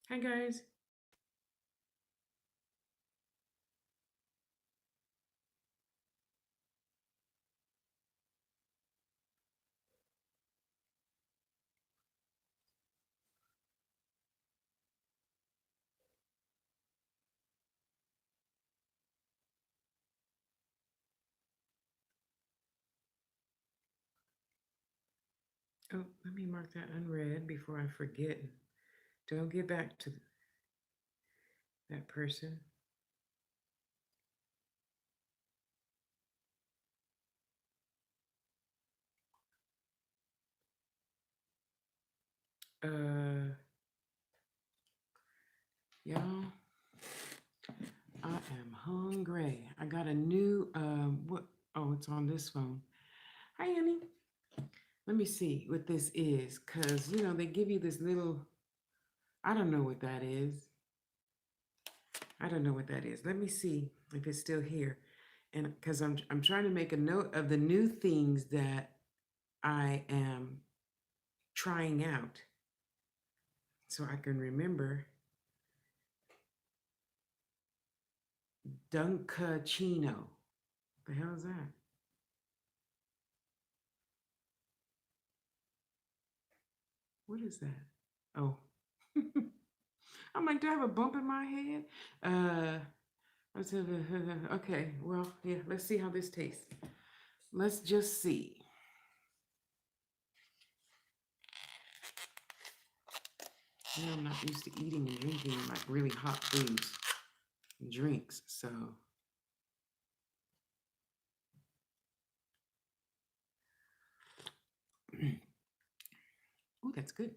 Hi guys. Oh, let me mark that unread before I forget. Don't get back to that person. Uh, y'all, I am hungry. I got a new what? Oh, it's on this phone. Hi, Annie. Let me see what this is, cause they give you this little. I don't know what that is. I don't know what that is. Let me see if it's still here, and cause I'm trying to make a note of the new things that I am trying out, so I can remember. Dunkachino. The hell is that? What is that? Oh. I'm like, do I have a bump in my head? Okay, well, yeah, let's see how this tastes. Let's just see. I'm not used to eating and drinking like really hot foods and drinks, so. Oh, that's good.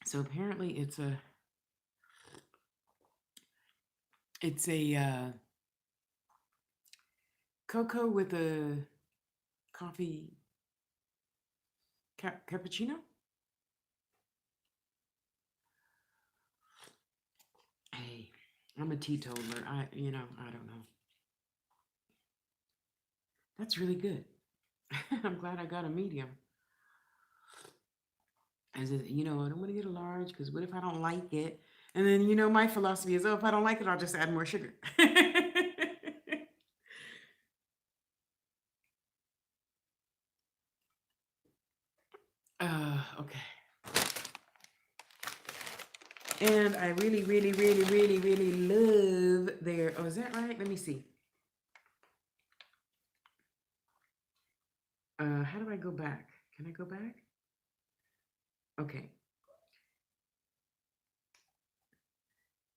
So apparently it's a cocoa with a coffee cappuccino. Hey, I'm a teetotaler. I don't know. That's really good. I'm glad I got a medium. As I don't want to get a large because what if I don't like it? And then, my philosophy is, oh, if I don't like it, I'll just add more sugar. Okay. And I really, really, really, really, really love their. Oh, is that right? Let me see. How do I go back? Can I go back? Okay.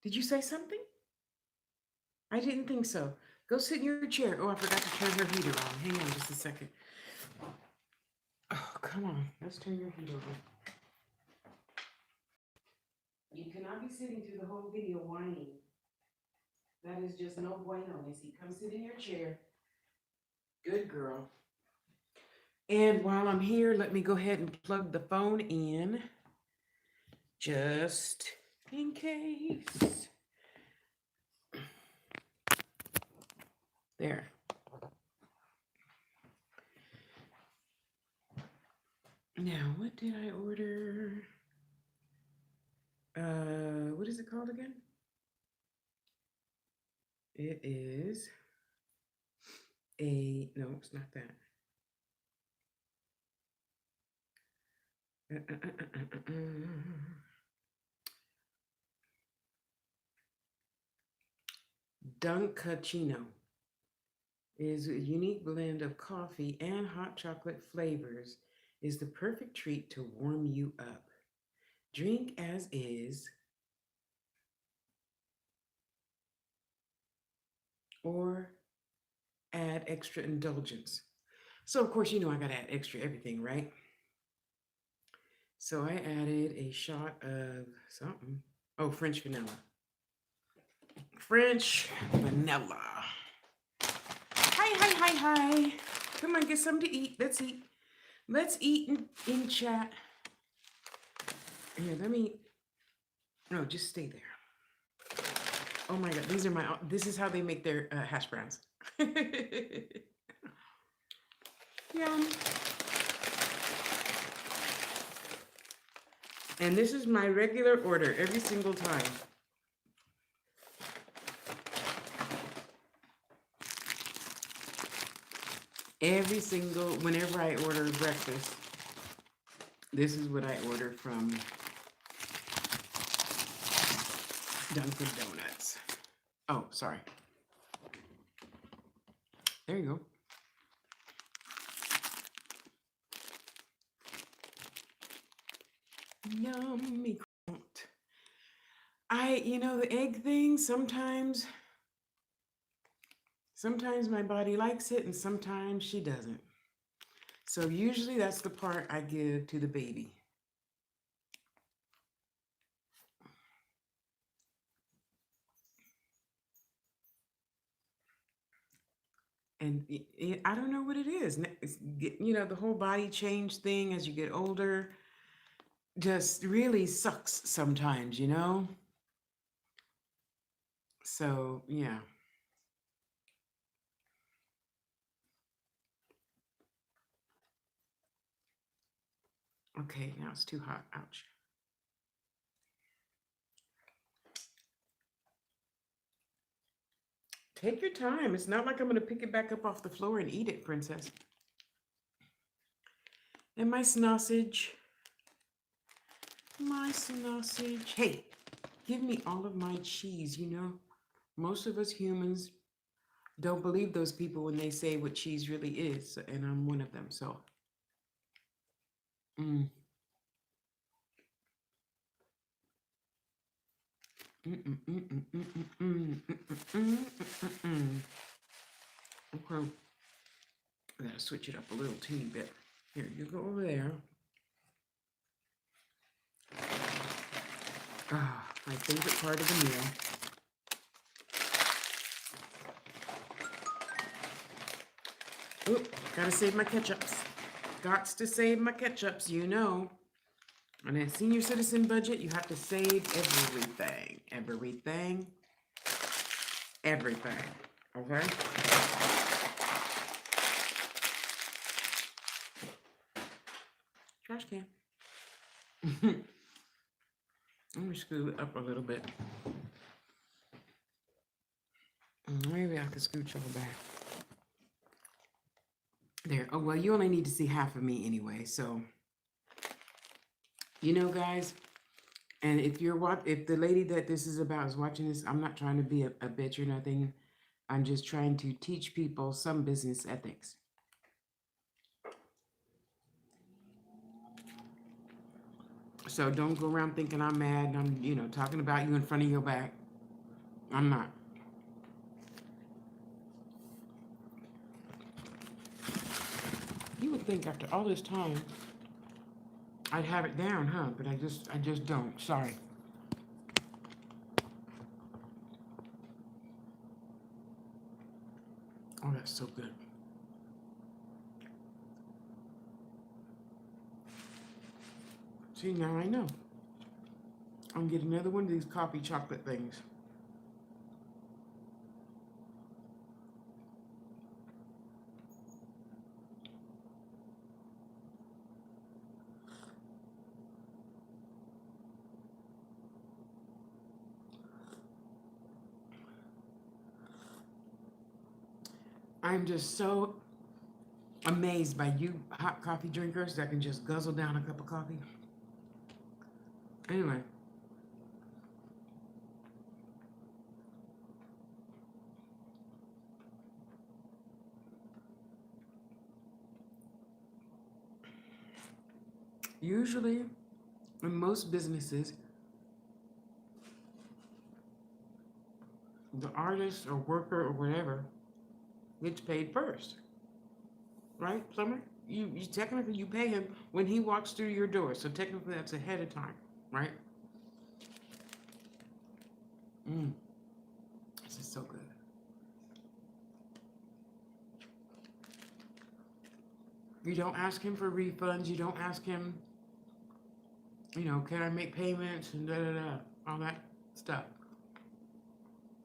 Did you say something? I didn't think so. Go sit in your chair. Oh, I forgot to turn her heater on. Hang on just a second. Oh, come on. Let's turn your heater on. You cannot be sitting through the whole video whining. That is just no bueno, Missy. Come sit in your chair. Good girl. And while I'm here, let me go ahead and plug the phone in just in case. There. Now, what did I order? What is it called again? It is no, it's not that. Dunkachino is a unique blend of coffee and hot chocolate flavors. Is the perfect treat to warm you up. Drink as is, or add extra indulgence. So, of course, I got to add extra everything, right? So, I added a shot of something. Oh, French vanilla. French vanilla. Hi, hi, hi, hi. Come on, get something to eat. Let's eat. Let's eat in chat. Here, let me. No, just stay there. Oh my God, these are my. This is how they make their hash browns. Yum. And this is my regular order every single time. Every single, whenever I order breakfast, this is what I order from Dunkin' Donuts. Oh, sorry. There you go. Yummy. The egg thing, sometimes my body likes it and sometimes she doesn't. So usually that's the part I give to the baby. And I don't know what it is. The whole body change thing as you get older just really sucks sometimes. So, yeah. Okay, now it's too hot. Ouch. Take your time. It's not like I'm going to pick it back up off the floor and eat it, princess. And my sausage. My sausage. Hey, give me all of my cheese. Most of us humans don't believe those people when they say what cheese really is, and I'm one of them. So, mm, mm, mm, mm, mm, mm, mm, mm, mm, mm, mm. Okay, I gotta switch it up a little teeny bit. Here, you go over there. Ah, my favorite part of the meal. Oop, gotta save my ketchups. Gots to save my ketchups. On a senior citizen budget, you have to save everything. Everything. Everything. Okay? Trash can. Let me scoot it up a little bit. Maybe I could scooch all back. There. Oh, well, you only need to see half of me anyway. So, guys, and if the lady that this is about is watching this, I'm not trying to be a bitch or nothing. I'm just trying to teach people some business ethics. So don't go around thinking I'm mad and I'm, talking about you in front of your back. I'm not. You would think after all this time I'd have it down, huh? But I just don't. Sorry. Oh, that's so good. See, now I know. I'm gonna get another one of these coffee chocolate things. I'm just so amazed by you hot coffee drinkers that can just guzzle down a cup of coffee. Anyway. Usually, in most businesses, the artist or worker or whatever gets paid first, right, Plumber? You technically you pay him when he walks through your door, so technically that's ahead of time, right? Mm, this is so good. You don't ask him for refunds. You don't ask him, can I make payments and da da da, all that stuff.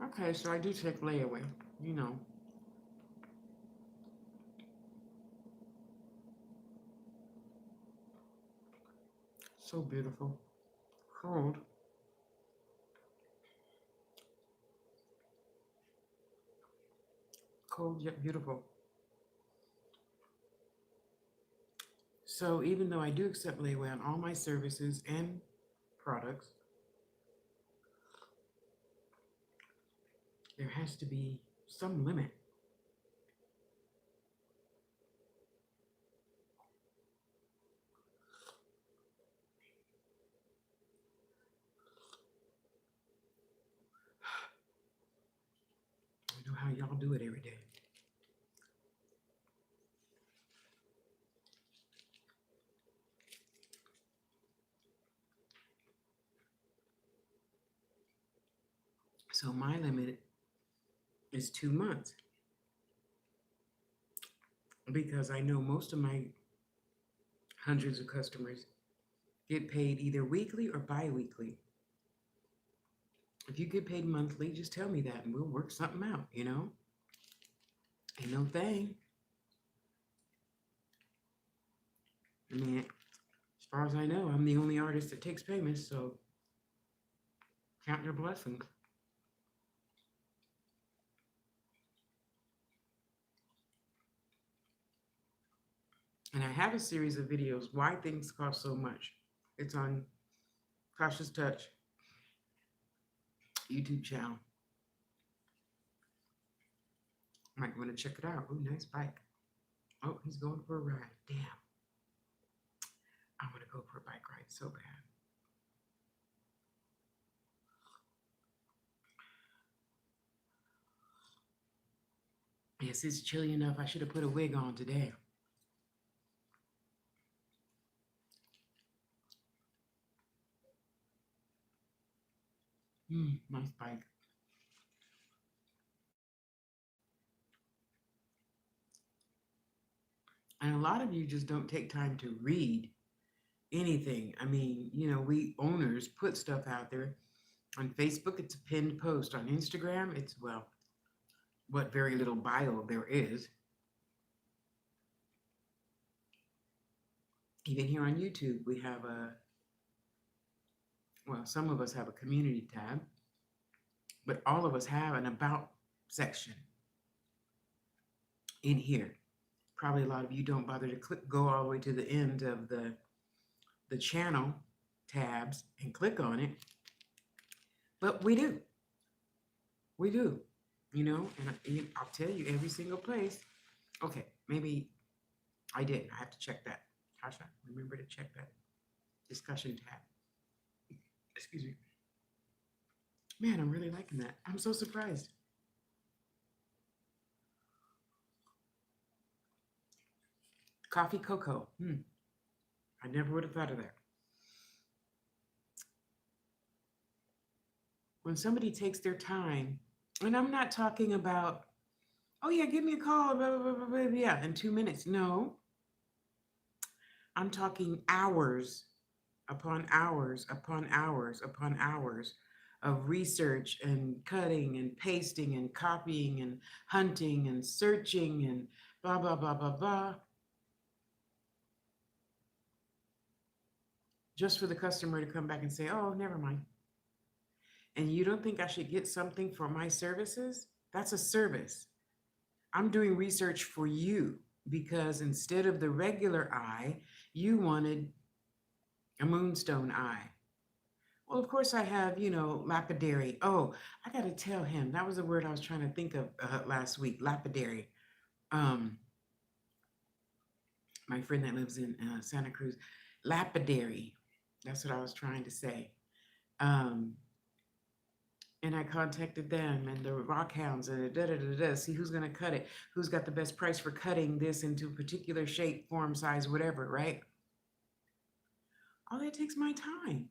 Okay, so I do take layaway, you know. So beautiful. Cold. Cold yet beautiful. So even though I do accept layaway on all my services and products, there has to be some limit. I know how y'all do it every day. So my limit is 2 months because I know most of my hundreds of customers get paid either weekly or bi-weekly. If you get paid monthly, just tell me that and we'll work something out, you know? Ain't no thing. I mean, as far as I know, I'm the only artist that takes payments, so count your blessings. And I have a series of videos, why things cost so much. It's on Tasha's Touch YouTube channel. Might want to check it out. Ooh, nice bike. Oh, he's going for a ride. Damn. I want to go for a bike ride so bad. Yes, it's chilly enough. I should have put a wig on today. Nice bike. And a lot of you just don't take time to read anything. I mean, we owners put stuff out there. On Facebook, it's a pinned post. On Instagram, it's, well, what very little bio there is. Even here on YouTube, we have some of us have a community tab, but all of us have an about section in here. Probably a lot of you don't bother to go all the way to the end of the channel tabs and click on it, but we do. We do, and I'll tell you every single place. Okay, maybe I didn't. I have to check that. Tasha, remember to check that discussion tab. Excuse me. Man, I'm really liking that. I'm so surprised. Coffee cocoa. I never would have thought of that. When somebody takes their time, and I'm not talking about, oh yeah, give me a call, blah, blah, blah, blah, yeah, in 2 minutes. No, I'm talking hours upon hours upon hours upon hours of research and cutting and pasting and copying and hunting and searching and blah, blah, blah, blah, blah. Just for the customer to come back and say, oh, never mind. And you don't think I should get something for my services? That's a service. I'm doing research for you because instead of the regular eye, you wanted a moonstone eye. Well, of course I have, lapidary. Oh, I got to tell him. That was the word I was trying to think of last week, lapidary. My friend that lives in Santa Cruz, lapidary. That's what I was trying to say. And I contacted them and the rock hounds and see who's going to cut it, who's got the best price for cutting this into a particular shape, form, size, whatever, right? All that takes my time.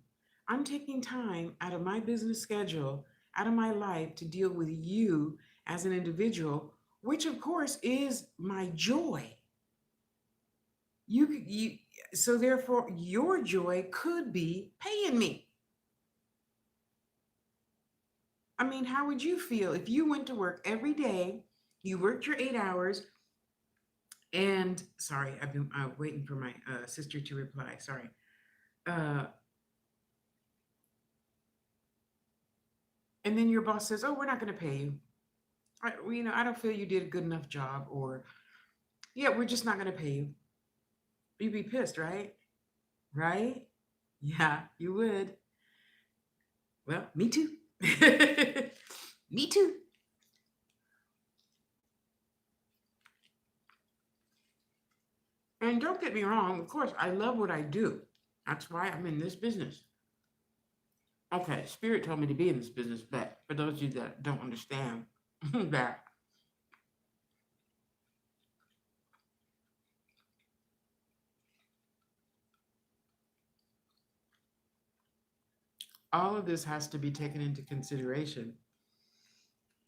I'm taking time out of my business schedule, out of my life to deal with you as an individual, which of course is my joy. So therefore your joy could be paying me. I mean, how would you feel if you went to work every day, you worked your 8 hours, and sorry, I've been waiting for my sister to reply. Sorry. And then your boss says, "Oh, we're not going to pay you. I don't feel you did a good enough job," or "Yeah, we're just not going to pay you." You'd be pissed, right? Right? Yeah, you would. Well, me too. Me too. And don't get me wrong, of course, I love what I do. That's why I'm in this business. Okay, Spirit told me to be in this business, but for those of you that don't understand that all of this has to be taken into consideration.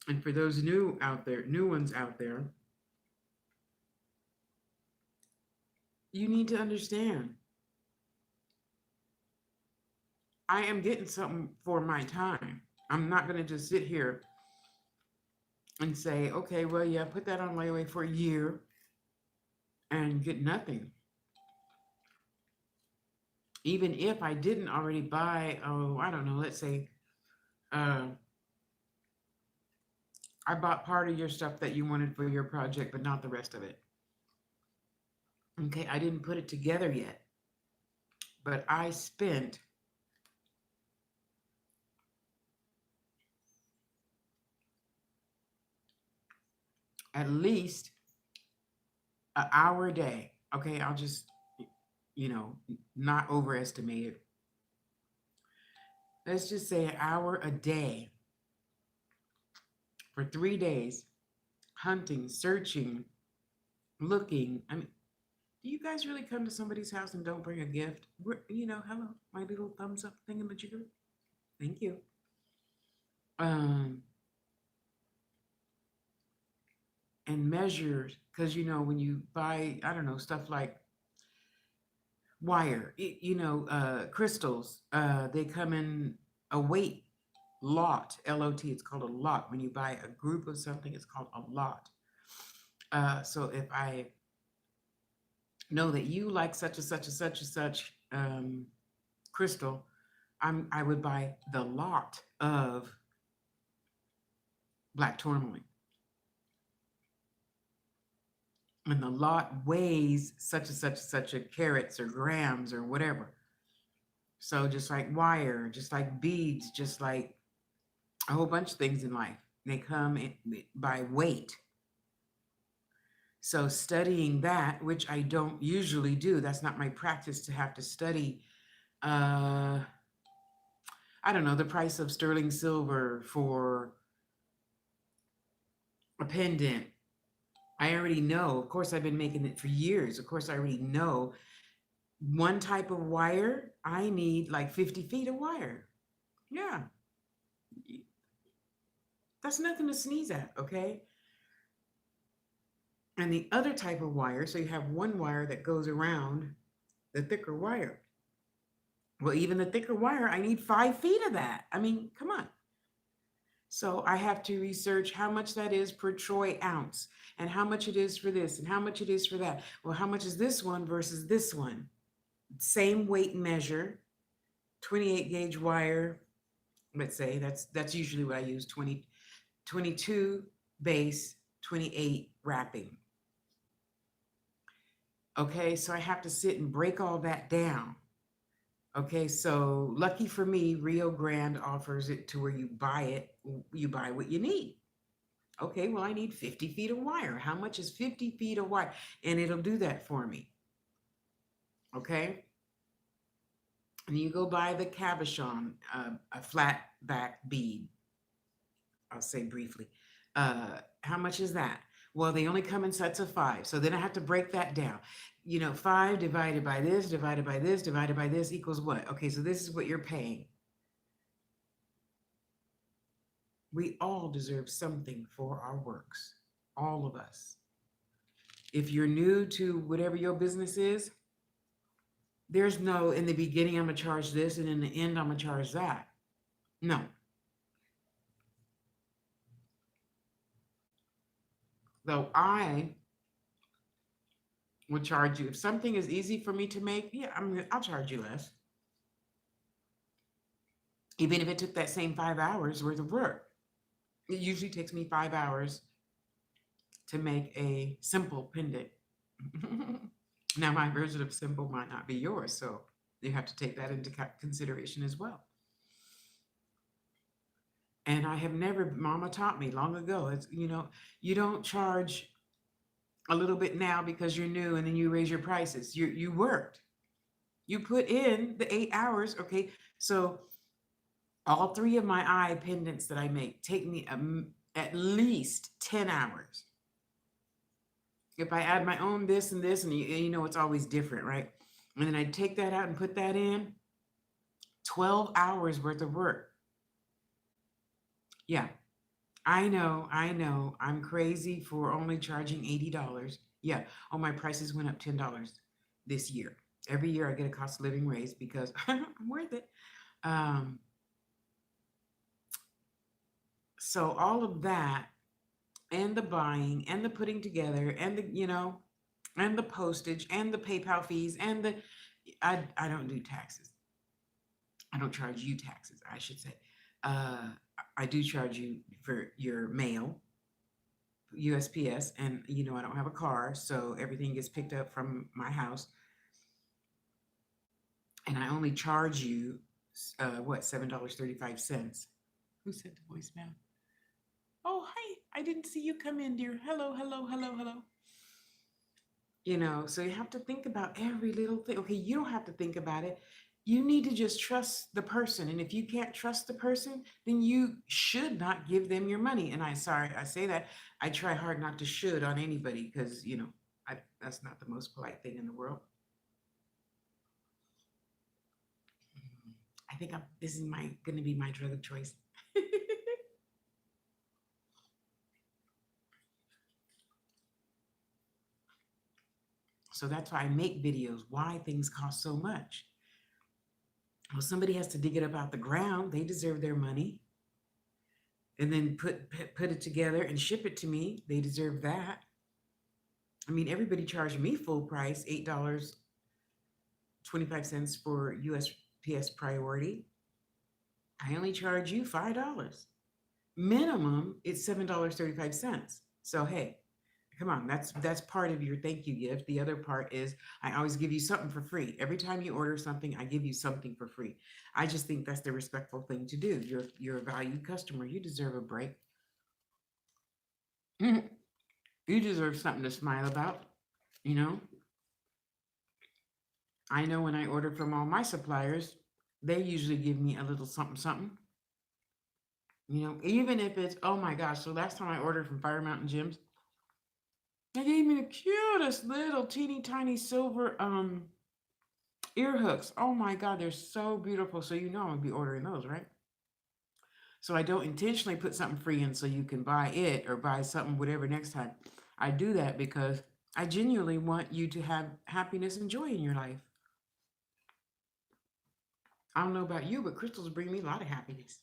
And for those new ones out there, you need to understand I am getting something for my time. I'm not going to just sit here and say, okay, well, yeah, put that on layaway for a year and get nothing. Even if I didn't already buy, oh, I don't know, let's say uh, I bought part of your stuff that you wanted for your project, but not the rest of it. Okay, I didn't put it together yet, but I spent at least an hour a day. Okay, I'll just, not overestimate it. Let's just say an hour a day for 3 days, hunting, searching, looking. I mean, do you guys really come to somebody's house and don't bring a gift? Hello, my little thumbs up thingamajigger. Thank you. Um, and measures, because when you buy, I don't know, stuff like wire, crystals, they come in a weight lot, LOT. It's called a lot. When you buy a group of something, it's called a lot. So if I know that you like such and such and such and such crystal, I would buy the lot of black tourmaline. And the lot weighs such and such and such a carats or grams or whatever. So just like wire, just like beads, just like a whole bunch of things in life, they come by weight. So studying that, which I don't usually do, that's not my practice to have to study. I don't know, the price of sterling silver for a pendant. I already know. Of course, I've been making it for years. Of course, I already know one type of wire, I need like 50 feet of wire. Yeah, that's nothing to sneeze at, okay? And the other type of wire, so you have one wire that goes around the thicker wire. Well, even the thicker wire, I need 5 feet of that. I mean, come on. So I have to research how much that is per troy ounce and how much it is for this and how much it is for that. Well, how much is this one versus this one? Same weight measure, 28 gauge wire. Let's say that's usually what I use, 22 base, 28 wrapping. Okay, so I have to sit and break all that down. Okay, so lucky for me, Rio Grande offers it to where you buy what you need. Okay, well, I need 50 feet of wire. How much is 50 feet of wire? And it'll do that for me. Okay, and you go buy the cabochon, a flat back bead. I'll say briefly. How much is that? Well, they only come in sets of 5. So then I have to break that down. 5 divided by this, divided by this, divided by this equals what? Okay, so this is what you're paying. We all deserve something for our works. All of us. If you're new to whatever your business is, there's no, in the beginning, I'm going to charge this, and in the end, I'm going to charge that. No. Though I would charge you. If something is easy for me to make, yeah, I'll charge you less. even if it took that same 5 hours worth of work. It usually takes me 5 hours to make a simple pendant. Now, my version of simple might not be yours, so you have to take that into consideration as well. And I have never, Mama taught me long ago, it's, you don't charge a little bit now because you're new and then you raise your prices. You worked. You put in the 8 hours, okay? So all three of my eye pendants that I make take me at least 10 hours. If I add my own this and this, and you know it's always different, right? And then I take that out and put that in, 12 hours worth of work. Yeah, I know. I'm crazy for only charging $80. Yeah. Oh, my prices went up $10 this year. Every year I get a cost of living raise because I'm worth it. Um, so all of that and the buying and the putting together and and the postage and the PayPal fees and I don't do taxes. I don't charge you taxes, I should say. Uh, I do charge you for your mail, USPS, and I don't have a car, so everything gets picked up from my house, and I only charge you what, $7.35. Who sent the voicemail? Oh, hi! I didn't see you come in, dear. Hello, hello, hello, hello. So you have to think about every little thing. Okay, you don't have to think about it. You need to just trust the person. And if you can't trust the person, then you should not give them your money. And I say that. I try hard not to should on anybody because, that's not the most polite thing in the world. I think this is going to be my drug of choice. So that's why I make videos, why things cost so much. Well, somebody has to dig it up out the ground. They deserve their money. And then put it together and ship it to me. They deserve that. I mean, everybody charged me full price, $8.25 for USPS priority. I only charge you $5. Minimum, it's $7.35. So hey, come on, that's part of your thank you gift. The other part is I always give you something for free. Every time you order something, I give you something for free. I just think that's the respectful thing to do. You're a valued customer. You deserve a break. You deserve something to smile about. You know, I know when I order from all my suppliers, they usually give me a little something, something. Even if it's, oh my gosh. So last time I ordered from Fire Mountain Gyms, they gave me the cutest little teeny tiny silver ear hooks. Oh my God, they're so beautiful. So I'm gonna be ordering those, right? So I don't intentionally put something free in so you can buy it or buy something, whatever, next time. I do that because I genuinely want you to have happiness and joy in your life. I don't know about you, but crystals bring me a lot of happiness.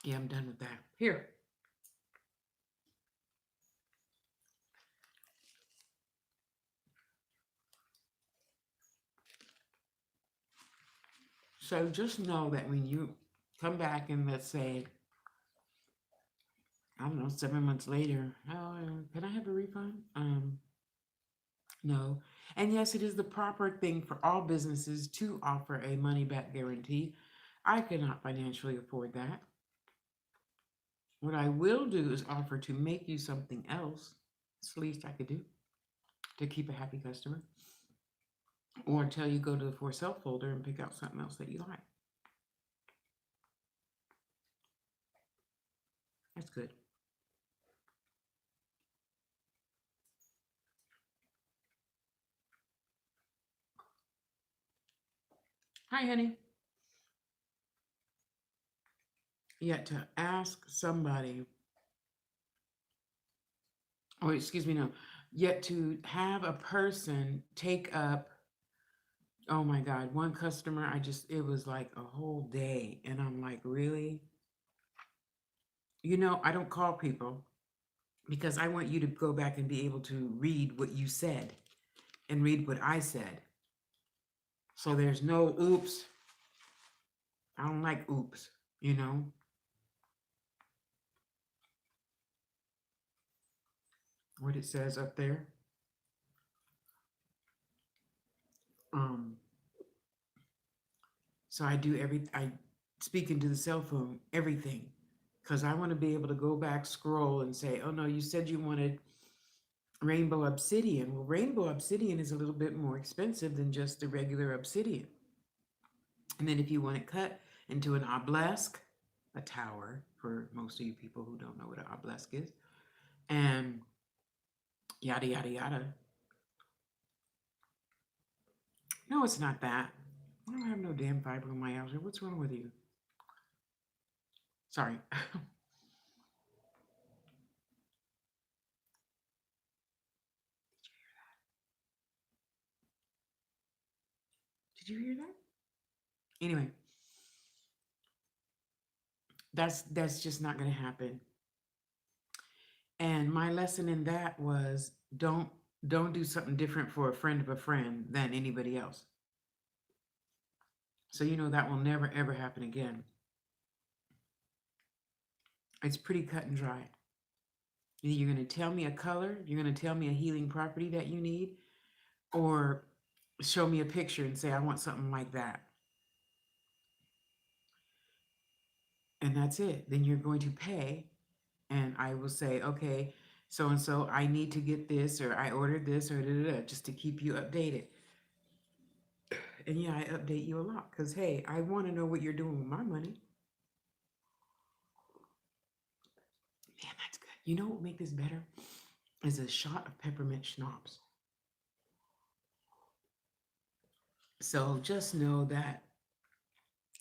Yeah, I'm done with that. Here. So just know that when you come back and let's say, I don't know, 7 months later, oh, can I have a refund? No. And yes, it is the proper thing for all businesses to offer a money back guarantee. I cannot financially afford that. What I will do is offer to make you something else. It's the least I could do to keep a happy customer. Or until you go to the for sale folder and pick out something else that you like. That's good. Hi, honey. Yet to ask somebody, oh, excuse me, no, yet to have a person take up, oh my God, one customer, it was like a whole day. And I'm like, really? I don't call people because I want you to go back and be able to read what you said and read what I said. So there's no oops. I don't like oops, you know? What it says up there. Um, so I speak into the cell phone, everything, because I want to be able to go back, scroll, and say, oh no, you said you wanted rainbow obsidian. Well, rainbow obsidian is a little bit more expensive than just the regular obsidian. And then if you want it cut into an obelisk, a tower, for most of you people who don't know what an obelisk is, and yada, yada, yada. No, it's not that. I don't have no damn fibromyalgia. What's wrong with you? Sorry. Did you hear that? Anyway, that's just not going to happen. And my lesson in that was don't do something different for a friend of a friend than anybody else. So you know that will never ever happen again. It's pretty cut and dry. Either you're going to tell me a color, you're going to tell me a healing property that you need, or show me a picture and say I want something like that. And that's it. Then you're going to pay, and I will say, okay, so and so, I need to get this, or I ordered this, or da, da, da, just to keep you updated. And yeah, I update you a lot because hey, I want to know what you're doing with my money. Man, that's good. You know what would make this better? Is a shot of peppermint schnapps. So just know that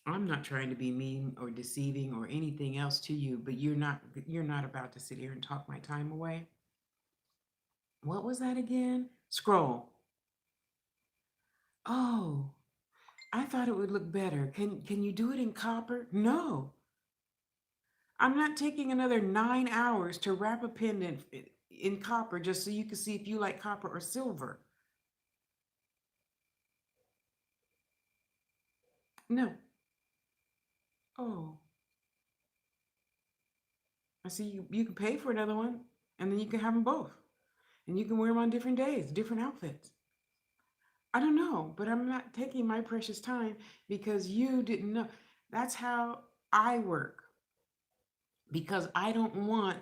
I'm not trying to be mean or deceiving or anything else to you, but you're not about to sit here and talk my time away. What was that again? Scroll. Oh, I thought it would look better. Can you do it in copper? No. I'm not taking another 9 hours to wrap a pendant in copper just so you can see if you like copper or silver. No. Oh, I see you can pay for another one and then you can have them both. And you can wear them on different days, different outfits. I don't know, but I'm not taking my precious time because you didn't know. That's how I work. Because I don't want,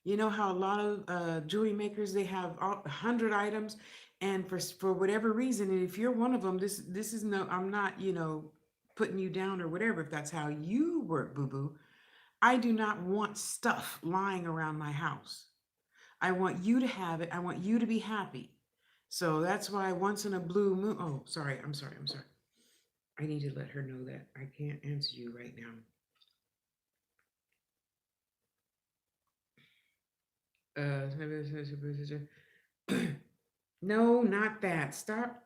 you know how a lot of jewelry makers they have 100 items, and for whatever reason, and if you're one of them, this is no, I'm not, putting you down or whatever. If that's how you work, boo boo, I do not want stuff lying around my house. I want you to have it. I want you to be happy. So that's why once in a blue moon. Oh, sorry. I'm sorry. I'm sorry. I need to let her know that I can't answer you right now. No, not that. Stop.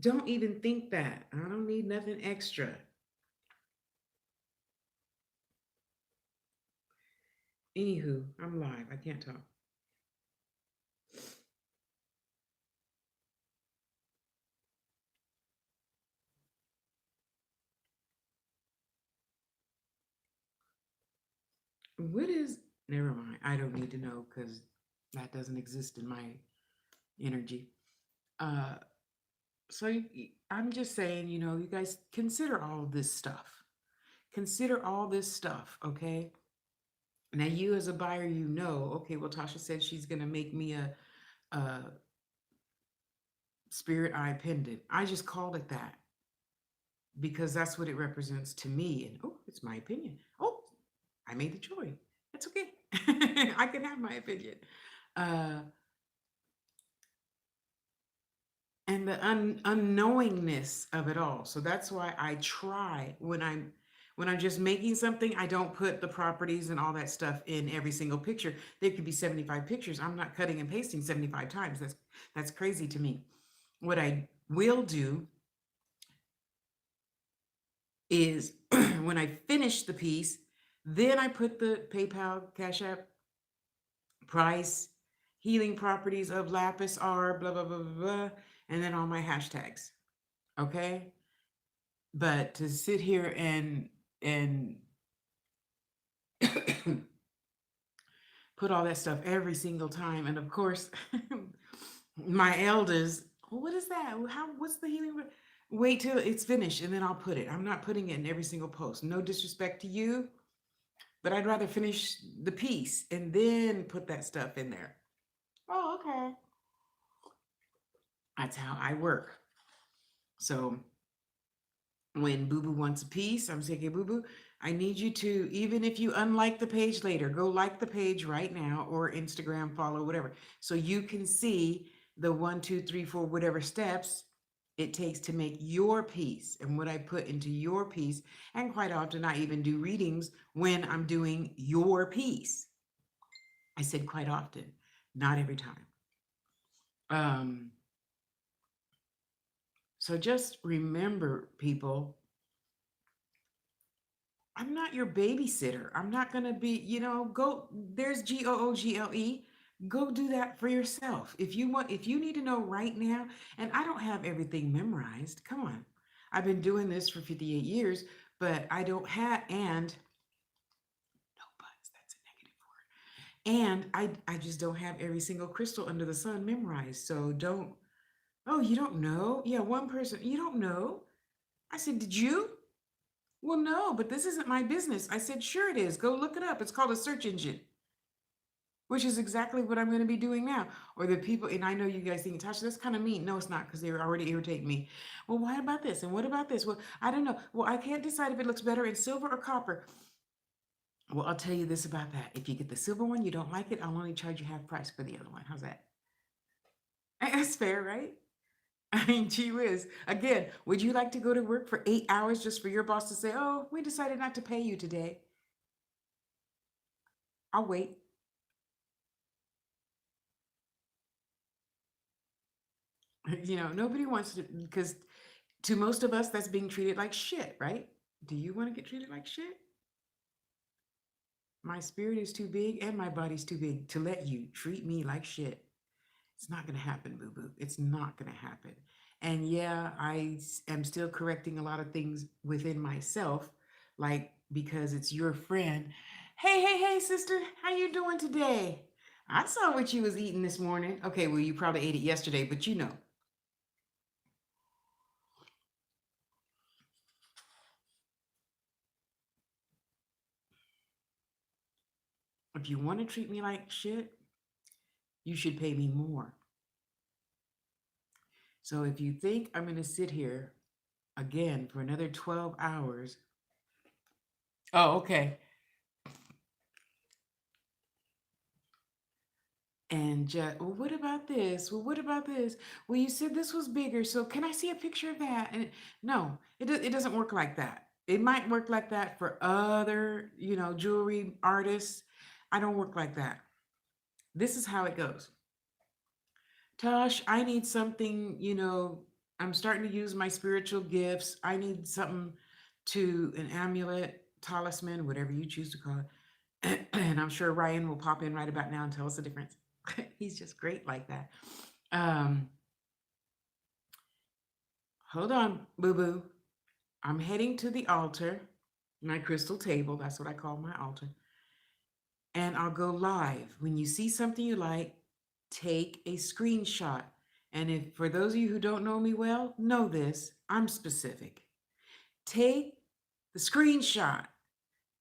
Don't even think that. I don't need nothing extra. Anywho, I'm live. I can't talk. What is. Never mind. I don't need to know because that doesn't exist in my energy. Uh, so I'm just saying, you guys consider all of this stuff. Consider all this stuff, okay? Now, you as a buyer, okay, well, Tasha said she's going to make me a spirit eye pendant. I just called it that because that's what it represents to me. And oh, it's my opinion. Oh, I made the choice. That's okay. I can have my opinion. Uh, and the unknowingness of it all. So that's why I try when I'm just making something, I don't put the properties and all that stuff in every single picture. There could be 75 pictures. I'm not cutting and pasting 75 times. That's crazy to me. What I will do is when I finish the piece, then I put the PayPal, Cash App, price, healing properties of lapis are blah, blah, blah, blah, blah, and then all my hashtags. Okay. But to sit here and put all that stuff every single time. And of course, my elders, "Well, what is that? What's the healing? Wait till it's finished and then I'll put it. I'm not putting it in every single post. No disrespect to you, but I'd rather finish the piece and then put that stuff in there." Oh, okay. That's how I work. So when Boo Boo wants a piece, I'm saying, "Okay, Boo Boo, I need you to, even if you unlike the page later, go like the page right now or Instagram follow, whatever, so you can see the 1, 2, 3, 4, whatever steps it takes to make your piece and what I put into your piece." And quite often, I even do readings when I'm doing your piece. I said quite often, not every time. Um, so just remember, people, I'm not your babysitter. I'm not going to be, go, there's GOOGLE. Go do that for yourself. If you need to know right now, and I don't have everything memorized, come on. I've been doing this for 58 years, but I don't have, and no buts, that's a negative word. And I just don't have every single crystal under the sun memorized. So don't, oh, you don't know? Yeah, one person, you don't know? I said, did you? Well, no, but this isn't my business. I said, sure it is. Go look it up. It's called a search engine, which is exactly what I'm going to be doing now. Or the people, and I know you guys think, Tasha, that's kind of mean. No, it's not, because they're already irritating me. Well, why about this? And what about this? Well, I don't know. Well, I can't decide if it looks better in silver or copper. Well, I'll tell you this about that. If you get the silver one, you don't like it, I'll only charge you half price for the other one. How's that? That's fair, right? I mean, gee whiz. Again, would you like to go to work for 8 hours just for your boss to say, oh, we decided not to pay you today? I'll wait. Nobody wants to, because to most of us, that's being treated like shit, right? Do you want to get treated like shit? My spirit is too big and my body's too big to let you treat me like shit. It's not going to happen, boo boo. It's not going to happen. And yeah, am still correcting a lot of things within myself, like, because it's your friend. Hey, hey, hey, sister, how you doing today? I saw what you was eating this morning. Okay, well, you probably ate it yesterday, but if you want to treat me like shit, you should pay me more. So if you think I'm going to sit here again for another 12 hours, oh, okay. And just, well, what about this? Well, what about this? Well, you said this was bigger, so can I see a picture of that? And no, it doesn't work like that. It might work like that for other, jewelry artists. I don't work like that. This is how it goes. Tosh, I need something, I'm starting to use my spiritual gifts. I need something, to an amulet, talisman, whatever you choose to call it. And I'm sure Ryan will pop in right about now and tell us the difference. He's just great like that. Um, Hold on, boo boo. I'm heading to the altar, my crystal table. That's what I call my altar. And I'll go live. When you see something you like, take a screenshot. And if, for those of you who don't know me well, know this, I'm specific. Take the screenshot.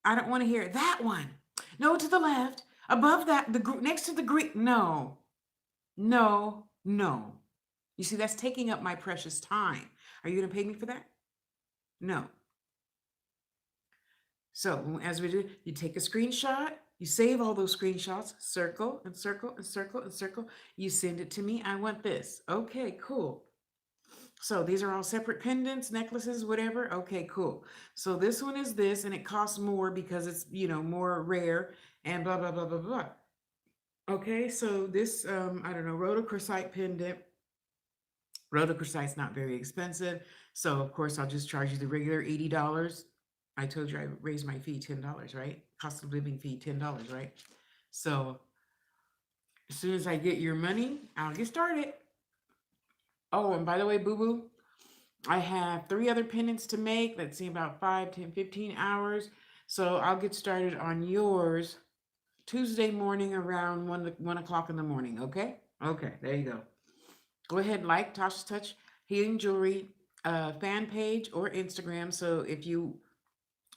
I don't want to hear that one. No, to the left, above that, next to the green. No, no, no. You see, that's taking up my precious time. Are you going to pay me for that? No. So as we do, you take a screenshot, you save all those screenshots, circle and circle and circle and circle. You send it to me. I want this. Okay, cool. So these are all separate pendants, necklaces, whatever. Okay, cool. So this one is this, and it costs more because it's, more rare and blah, blah, blah, blah, blah. Okay, so this, I don't know, rhodochrosite pendant. Rhodochrosite's not very expensive. So of course I'll just charge you the regular $80. I told you I raised my fee $10, right? Cost of living fee $10, right? So As soon as I get your money, I'll get started. Oh, and by the way, Boo Boo, I have 3 other penance to make. Let's see, about 5, 10, 15 hours. So I'll get started on yours Tuesday morning around 1 o'clock in the morning. Okay? Okay, there you go. Go ahead, like Tasha's Touch Healing Jewelry fan page or Instagram. So if you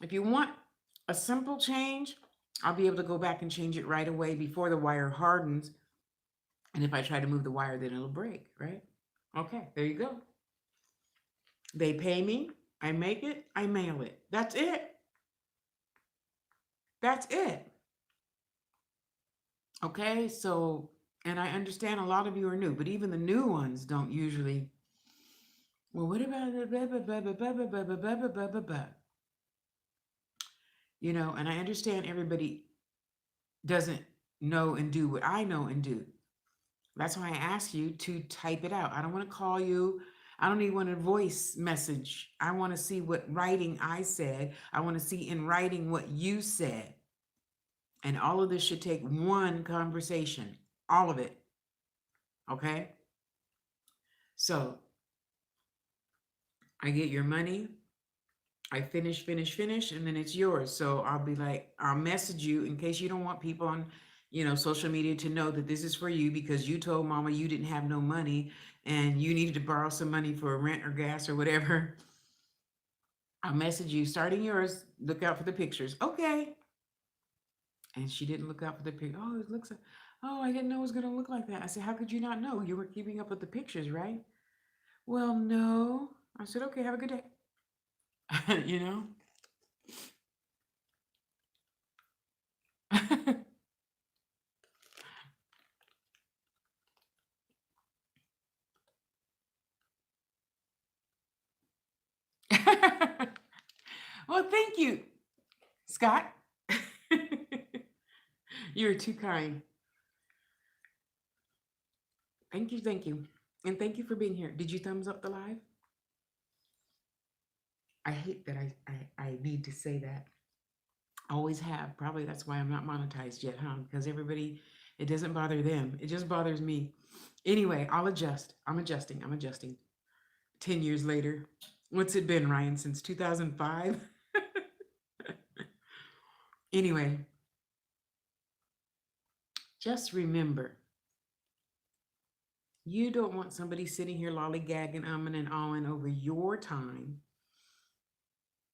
want a simple change, I'll be able to go back and change it right away before the wire hardens. And if I try to move the wire, then it'll break, right? Okay, there you go. They pay me, I make it, I mail it. That's it. That's it. Okay, so, and I understand a lot of you are new, but even the new ones don't usually. Well, what about the blah, blah, blah, blah, blah, blah, blah, blah, blah, blah, blah, blah. And I understand everybody doesn't know and do what I know and do. That's why I ask you to type it out. I don't want to call you. I don't even want a voice message. I want to see what writing I said. I want to see in writing what you said. And all of this should take one conversation, all of it. Okay? So I get your money, I finish, and then it's yours. So I'll be like, I'll message you in case you don't want people on, social media to know that this is for you because you told mama you didn't have no money and you needed to borrow some money for rent or gas or whatever. I'll message you starting yours. Look out for the pictures. Okay. And she didn't look out for the picture. Oh, it looks like, oh, I didn't know it was going to look like that. I said, how could you not know? You were keeping up with the pictures, right? Well, no. I said, okay, have a good day. you know? Well, thank you, Scott. You're too kind. Thank you, thank you. And thank you for being here. Did you thumbs up the live? I hate that I need to say that. Always have. Probably that's why I'm not monetized yet, huh? Because everybody, it doesn't bother them. It just bothers me. Anyway, I'll adjust. I'm adjusting. I'm adjusting. 10 years later. What's it been, Ryan, since 2005? Anyway, just remember, you don't want somebody sitting here lollygagging, umming, and ahhing over your time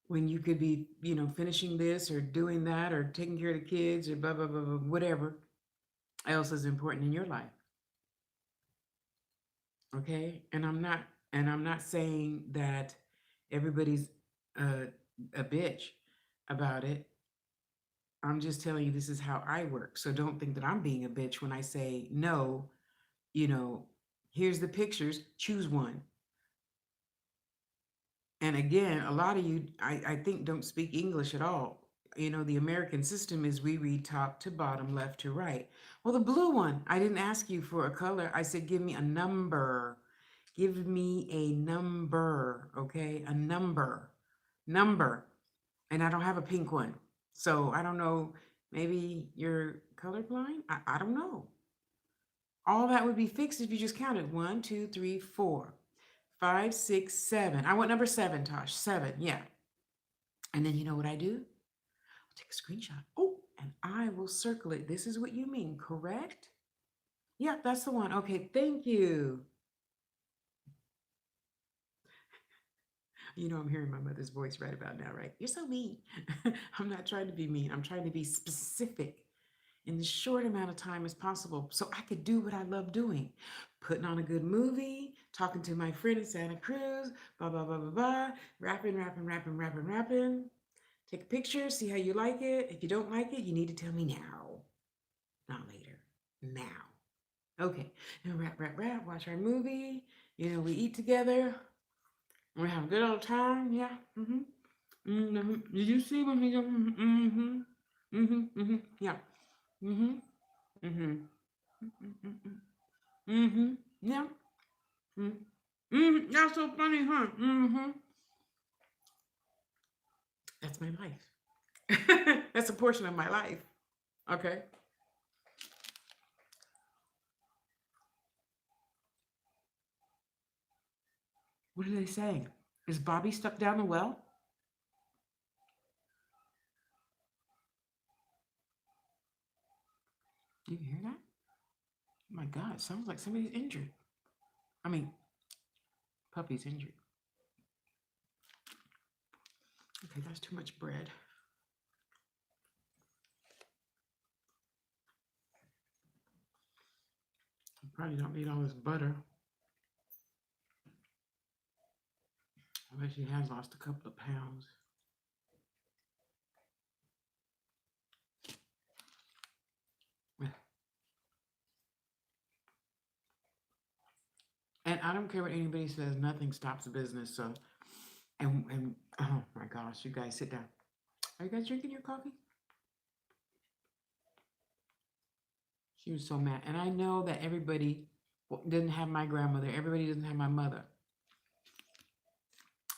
when you could be, finishing this or doing that or taking care of the kids or blah, blah, blah, blah, whatever else is important in your life. Okay? And I'm not saying that everybody's uh, a bitch about it. I'm just telling you this is how I work. So don't think that I'm being a bitch when I say no, you know, here's the pictures, choose one. And again, a lot of you, I think, don't speak English at all. The American system is we read top to bottom, left to right. Well, the blue one, I didn't ask you for a color. I said, give me a number. Give me a number, okay? A number. Number. And I don't have a pink one. So I don't know. Maybe you're colorblind? I don't know. All that would be fixed if you just counted 1, 2, 3, 4, 5, 6, 7. I want number 7, Tosh. 7, yeah. And then you know what I do? I'll take a screenshot. Oh, and I will circle it. This is what you mean, correct? Yeah, that's the one. Okay, thank you. I'm hearing my mother's voice right about now, right? You're so mean. I'm not trying to be mean. I'm trying to be specific in the short amount of time as possible so I could do what I love doing. Putting on a good movie, talking to my friend in Santa Cruz, blah, blah, blah, blah, blah, rapping. Take a picture, see how you like it. If you don't like it, you need to tell me now, not later. Now. Okay. And rap, watch our movie. We eat together. We have a good old time. Yeah. Did you see when we go? Yeah. Mm-hmm. Mm-hmm. Mm-hmm. Yeah. Mm-hmm. That's so funny, huh? Mm-hmm. That's my life. That's a portion of my life. Okay. What are they saying? Is Bobby stuck down the well? Do you hear that? Oh my God, it sounds like somebody's injured. I mean, puppy's injured. Okay, that's too much bread. You probably don't need all this butter. I bet she has lost a couple of pounds. And I don't care what anybody says, nothing stops business. So, and oh my gosh, you guys sit down. Are you guys drinking your coffee? She was so mad. And I know that everybody didn't have my grandmother, everybody doesn't have my mother.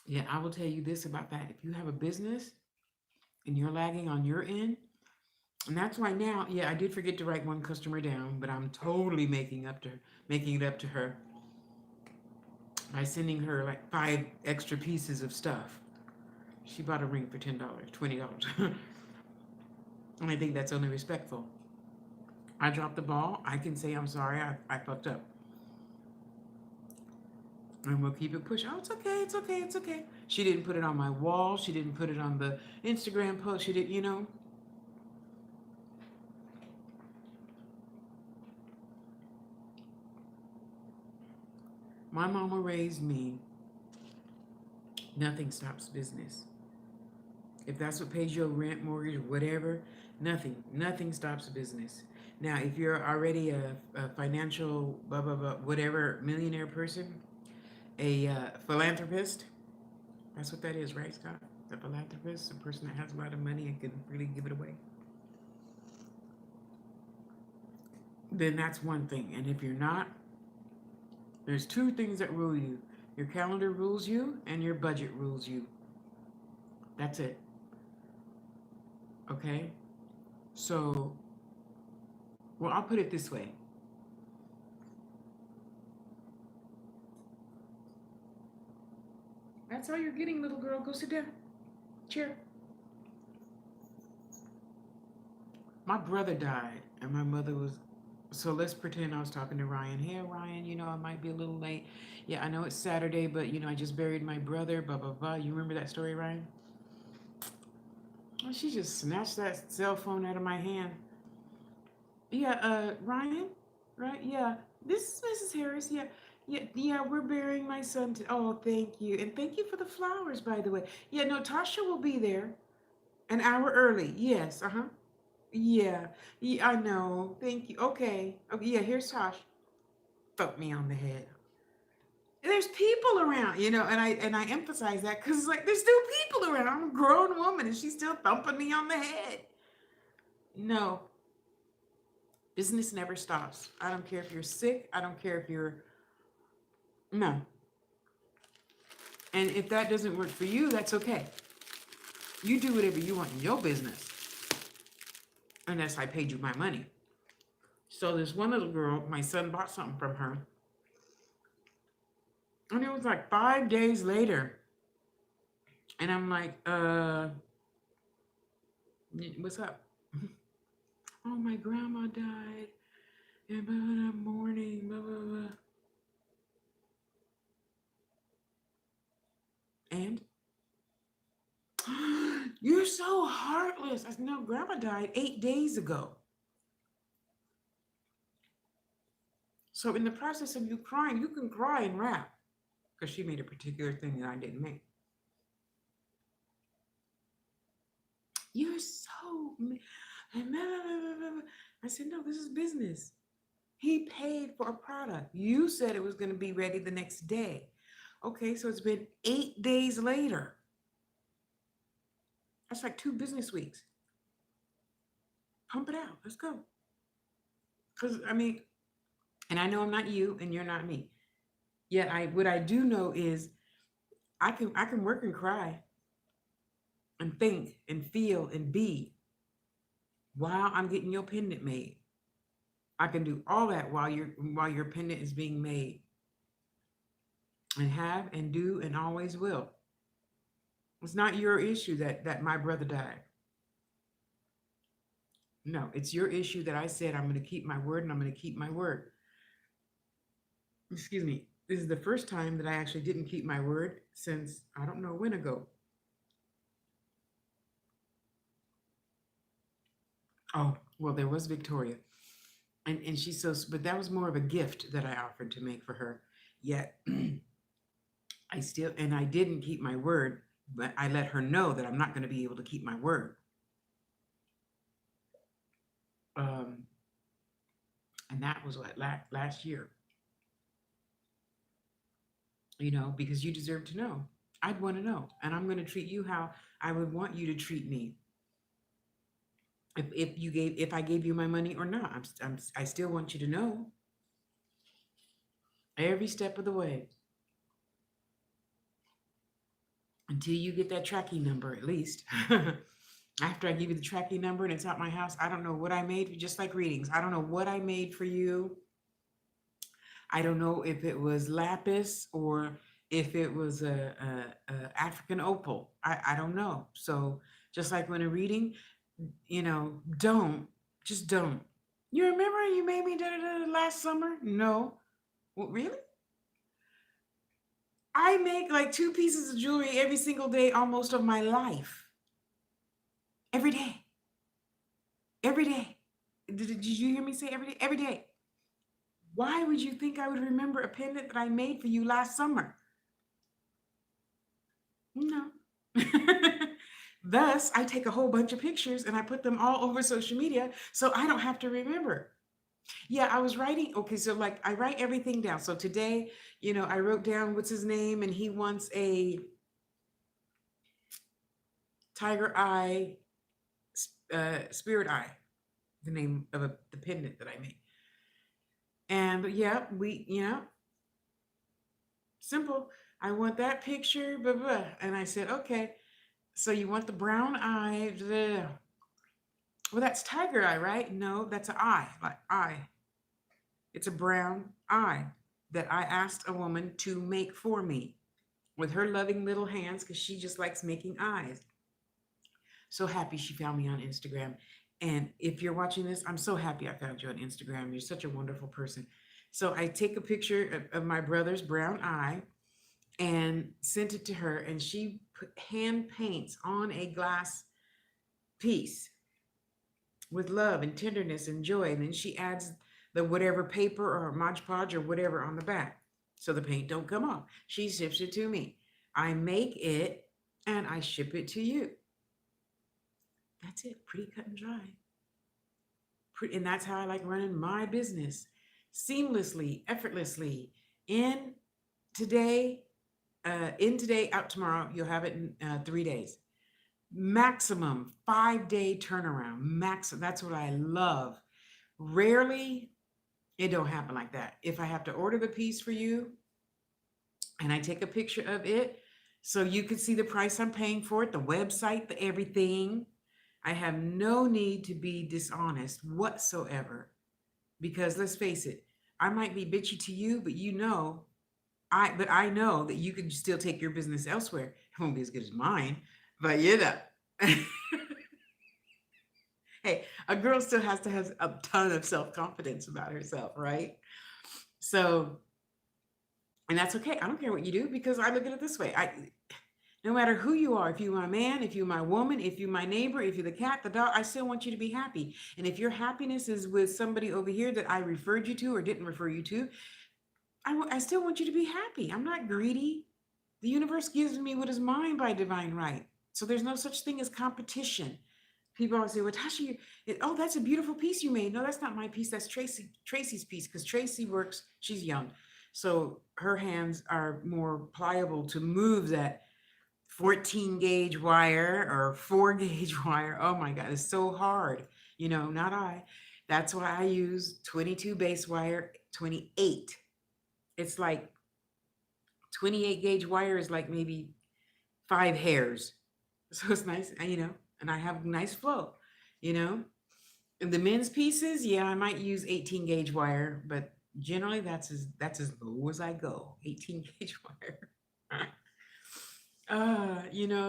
Yeah, I will tell you this about that. If you have a business and you're lagging on your end, and that's why now, yeah, I did forget to write one customer down, but I'm totally making it up to her by sending her like 5 extra pieces of stuff. She bought a ring for $10, $20. And I think that's only respectful. I dropped the ball. I can say I'm sorry. I fucked up. And we'll keep it pushing. Oh, it's okay. It's okay. It's okay. She didn't put it on my wall. She didn't put it on the Instagram post. She didn't, you know. My mama raised me. Nothing stops business. If that's what pays your rent, mortgage, whatever, nothing stops business. Now, if you're already a financial, blah, blah, blah, whatever, millionaire person, a philanthropist, that's what that is, right, Scott? A philanthropist, a person that has a lot of money and can really give it away. Then that's one thing. And if you're not, there's 2 things that rule you. Your calendar rules you and your budget rules you. That's it. Okay? So, well, I'll put it this way. That's all you're getting, little girl. Go sit down. Chair. My brother died, and my mother was. So let's pretend I was talking to Ryan. Hey, Ryan, I might be a little late. Yeah, I know it's Saturday, but I just buried my brother, blah, blah, blah. You remember that story, Ryan? Well, she just snatched that cell phone out of my hand. Yeah, Ryan? Right? Yeah. This is Mrs. Harris. Yeah. Yeah, we're burying my son. Oh, thank you. And thank you for the flowers, by the way. Yeah, no, Tasha will be there an hour early. Yes, uh-huh. Yeah. Yeah, I know. Thank you. Okay. Okay, yeah, here's Tosh. Thump me on the head. There's people around, and I emphasize that because it's like there's still people around. I'm a grown woman and she's still thumping me on the head. No, business never stops. I don't care if you're sick. I don't care if you're no. And if that doesn't work for you, that's okay. You do whatever you want in your business. Unless I paid you my money. So this one little girl, my son bought something from her. And it was like 5 days later. And I'm like, what's up? Oh, my grandma died. And blah, blah, blah, mourning, blah, blah, blah. And you're so heartless. I said, no, grandma died 8 days ago. So in the process of you crying, you can cry and rap. Because she made a particular thing that I didn't make. You're so. I said, no, this is business. He paid for a product. You said it was going to be ready the next day. Okay, so it's been 8 days later. That's like 2 business weeks. Pump it out. Let's go. Because, I mean, and I know I'm not you and you're not me. Yet what I do know is I can work and cry and think and feel and be while I'm getting your pendant made. I can do all that while your pendant is being made. and have and do and always will. It's not your issue that my brother died. No, it's your issue that I said I'm going to keep my word and I'm going to keep my word. Excuse me. This is the first time that I actually didn't keep my word since I don't know when ago. Oh, well, there was Victoria. And she's so, but that was more of a gift that I offered to make for her. Yet I still, and I didn't keep my word, but I let her know that I'm not going to be able to keep my word. Um, and that was what last year, because you deserve to know. I'd want to know, and I'm going to treat you how I would want you to treat me. If I gave you my money or not, I still want you to know every step of the way until you get that tracking number, at least. After I give you the tracking number and it's at my house, I don't know what I made, just like readings. I don't know what I made for you. I don't know if it was lapis or if it was a African opal. I don't know. So just like when a reading, just don't. You remember you made me last summer? No. Well, really? I make like two pieces of jewelry every single day, almost of my life. Every day. Every day. Did you hear me say every day? Every day. Why would you think I would remember a pendant that I made for you last summer? No. Thus, I take a whole bunch of pictures and I put them all over social media so I don't have to remember. Yeah, I was writing. Okay, so like I write everything down. So today, I wrote down what's his name, and he wants a tiger eye, spirit eye, the name of the pendant that I made. And but yeah, simple. I want that picture, blah, blah. And I said, okay, so you want the brown eye. Blah. Well, that's tiger eye, right? No, that's an eye, like eye. It's a brown eye that I asked a woman to make for me with her loving little hands because she just likes making eyes. So happy she found me on Instagram. And if you're watching this, I'm so happy I found you on Instagram. You're such a wonderful person. So I take a picture of my brother's brown eye and sent it to her, and she hand paints on a glass piece with love and tenderness and joy. And then she adds the whatever paper or Mod Podge or whatever on the back so the paint don't come off. She ships it to me. I make it and I ship it to you. That's it. Pretty cut and dry. And that's how I like running my business seamlessly, effortlessly. Today, out tomorrow. You'll have it in 3 days. Maximum 5-day turnaround. That's what I love. Rarely it don't happen like that. If I have to order the piece for you and I take a picture of it so you can see the price I'm paying for it, the website, the everything, I have no need to be dishonest whatsoever, because let's face it, I might be bitchy to you, but I know that you can still take your business elsewhere. It won't be as good as mine, but hey, a girl still has to have a ton of self-confidence about herself, right? So, and that's okay. I don't care what you do, because I look at it this way. No matter who you are, if you're my man, if you're my woman, if you're my neighbor, if you're the cat, the dog, I still want you to be happy. And if your happiness is with somebody over here that I referred you to or didn't refer you to, I still want you to be happy. I'm not greedy. The universe gives me what is mine by divine right. So there's no such thing as competition. People always say, well, Tasha, that's a beautiful piece you made. No, that's not my piece. That's Tracy's piece, because Tracy works, she's young. So her hands are more pliable to move that 14 gauge wire or 4 gauge wire. Oh my God, it's so hard. Not I. That's why I use 22 base wire, 28. It's like 28 gauge wire is like maybe 5 hairs. So it's nice, and I have nice flow, And the men's pieces, yeah, I might use 18 gauge wire, but Generally, that's as low as I go. 18 gauge wire.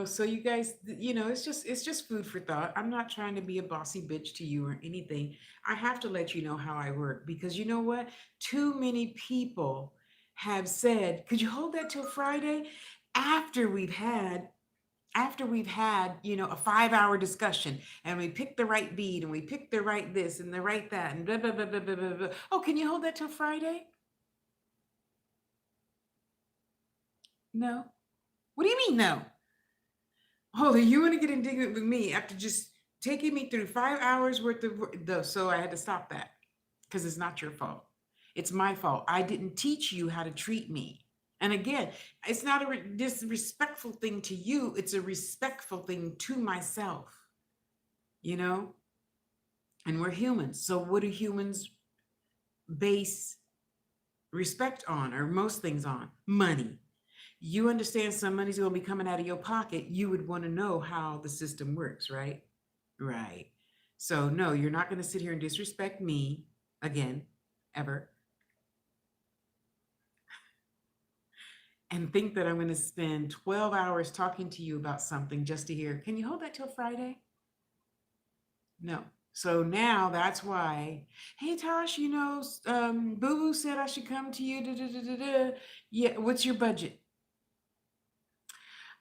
So you guys, it's just food for thought. I'm not trying to be a bossy bitch to you or anything. I have to let you know how I work because you know what? Too many people have said, "Could you hold that till Friday?" After we've had a 5 hour discussion and we picked the right bead and we picked the right this and the right that and blah blah blah blah blah blah. Blah. Oh, can you hold that till Friday? No. What do you mean no? Holy, you want to get indignant with me after just taking me through 5 hours worth of the so I had to stop that because it's not your fault. It's my fault. I didn't teach you how to treat me. And again, it's not a disrespectful thing to you, it's a respectful thing to myself, you know? And we're humans. So what do humans base respect on or most things on? Money. You understand some money's going to be coming out of your pocket, you would want to know how the system works, right? Right. So, no, you're not going to sit here and disrespect me again, ever, and think that I'm going to spend 12 hours talking to you about something just to hear, can you hold that till Friday? No. So now that's why, hey, Tosh, Boo Boo said I should come to you. Da, da, da, da, da. Yeah, what's your budget?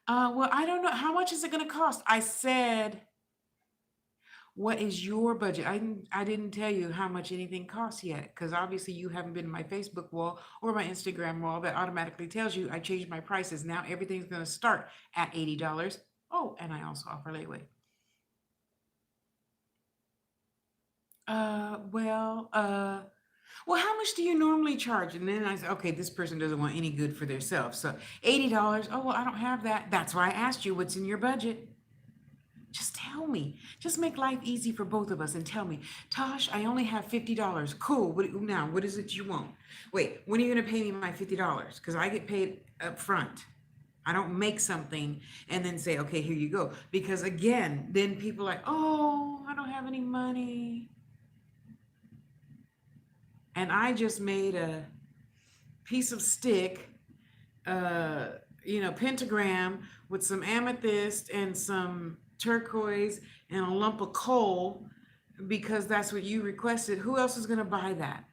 Well, I don't know. How much is it going to cost? I said, what is your budget? I didn't tell you how much anything costs yet, because obviously you haven't been to my Facebook wall or my Instagram wall that automatically tells you I changed my prices. Now everything's going to start at $80. Oh, and I also offer layaway. Well, how much do you normally charge? And then I said, okay, this person doesn't want any good for themselves. So $80. Oh, well, I don't have that. That's why I asked you what's in your budget. Just tell me. Just make life easy for both of us and tell me, Tosh, I only have $50. Cool. Now, what is it you want? Wait, when are you going to pay me my $50? Because I get paid up front. I don't make something and then say, okay, here you go. Because again, then people are like, oh, I don't have any money. And I just made a piece of stick, pentagram with some amethyst and some turquoise and a lump of coal because that's what you requested. Who else is going to buy that?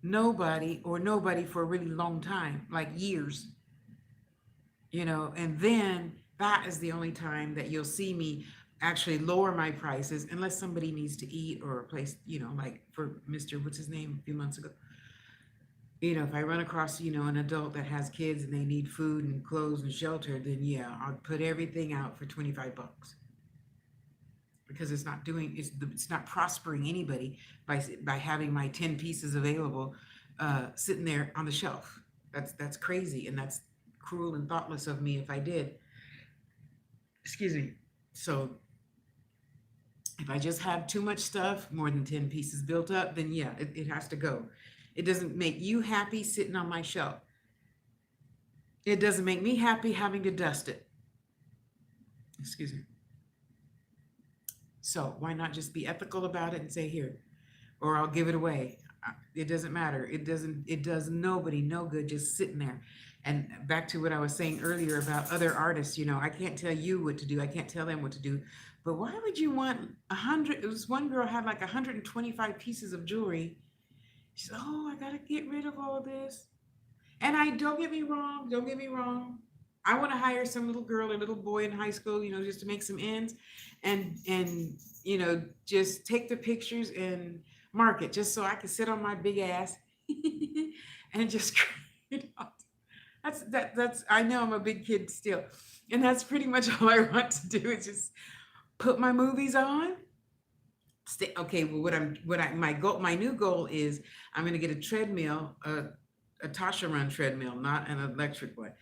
Nobody, or nobody for a really long time, like years, and then that is the only time that you'll see me actually lower my prices unless somebody needs to eat or a place, like for Mr. What's his name a few months ago. If I run across, an adult that has kids and they need food and clothes and shelter, then yeah, I'll put everything out for $25 because it's not prospering anybody by having my 10 pieces available sitting there on the shelf. That's crazy, and that's cruel and thoughtless of me if I did. Excuse me. So if I just have too much stuff, more than 10 pieces built up, then yeah, it has to go. It doesn't make you happy sitting on my shelf. It doesn't make me happy having to dust it. Excuse me. So why not just be ethical about it and say here, or I'll give it away. It doesn't matter. It does nobody no good just sitting there. And back to what I was saying earlier about other artists, I can't tell you what to do. I can't tell them what to do. But why would you want 100? It was one girl had like 125 pieces of jewelry. She said, oh, I gotta get rid of all this. And I don't get me wrong. I want to hire some little girl or little boy in high school, just to make some ends and just take the pictures and mark it just so I can sit on my big ass and just that's I know I'm a big kid still. And that's pretty much all I want to do is just put my movies on. Okay, well my new goal is I'm going to get a treadmill, a Tasha Run treadmill, not an electric one.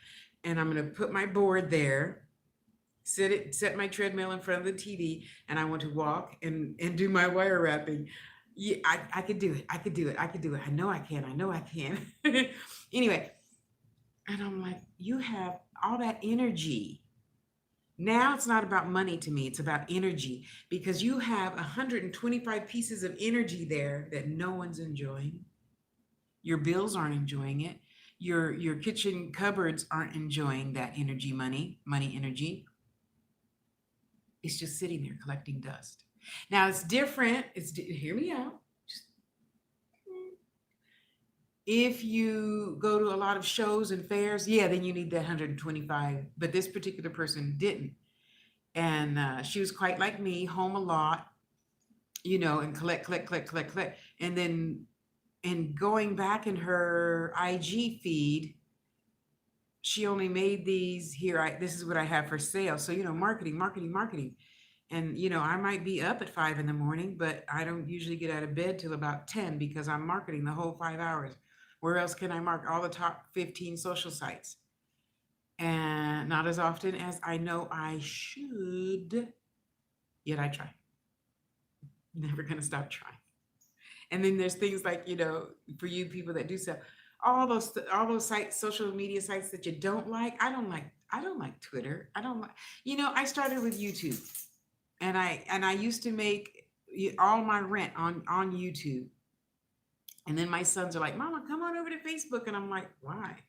And I'm going to put my board there, set my treadmill in front of the TV, and I want to walk and do my wire wrapping. Yeah, I could do it. I could do it. I could do it. I know I can. I know I can. Anyway, and I'm like, you have all that energy Now it's not about money to me, it's about energy, because you have 125 pieces of energy there that no one's enjoying. Your bills aren't enjoying it. Your kitchen cupboards aren't enjoying that energy, money energy. It's just sitting there collecting dust. Now it's different. Hear me out. Just, if you go to a lot of shows and fairs, yeah, then you need that 125. But this particular person didn't, and she was quite like me, home a lot, and collect, and then going back in her IG feed, she only made these here. This is what I have for sale. So marketing, marketing, marketing. And I might be up at 5 in the morning, but I don't usually get out of bed till about 10 because I'm marketing the whole 5 hours. Where else can I mark all the top 15 social sites? And not as often as I know I should, yet I try. Never gonna stop trying. And then there's things like, for you people that do sell, all those sites, social media sites that you don't like. I don't like Twitter. I don't like, I started with YouTube, and I used to make all my rent on YouTube. And then my sons are like, "Mama, come on over to Facebook." And I'm like, "Why?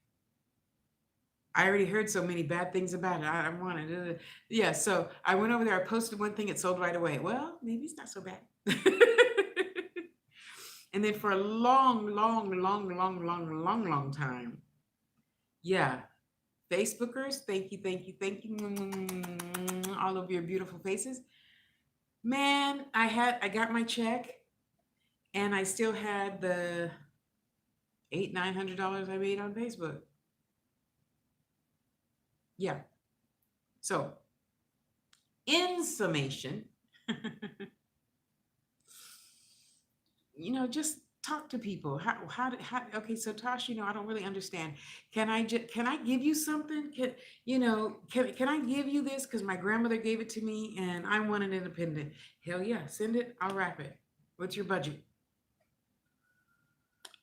I already heard so many bad things about it. I don't want it." Yeah, so I went over there. I posted one thing. It sold right away. Well, maybe it's not so bad. And then for a long, long, long, long, long, long, long time, yeah, Facebookers, thank you, thank you, thank you, all of your beautiful faces. Man, I got my check, and I still had the $800-900 I made on Facebook. Yeah. So, in summation, just talk to people. Okay, so Tosh, I don't really understand. Can I give you something? Can I give you this? Because my grandmother gave it to me and I want an independent. Hell yeah, send it, I'll wrap it. What's your budget?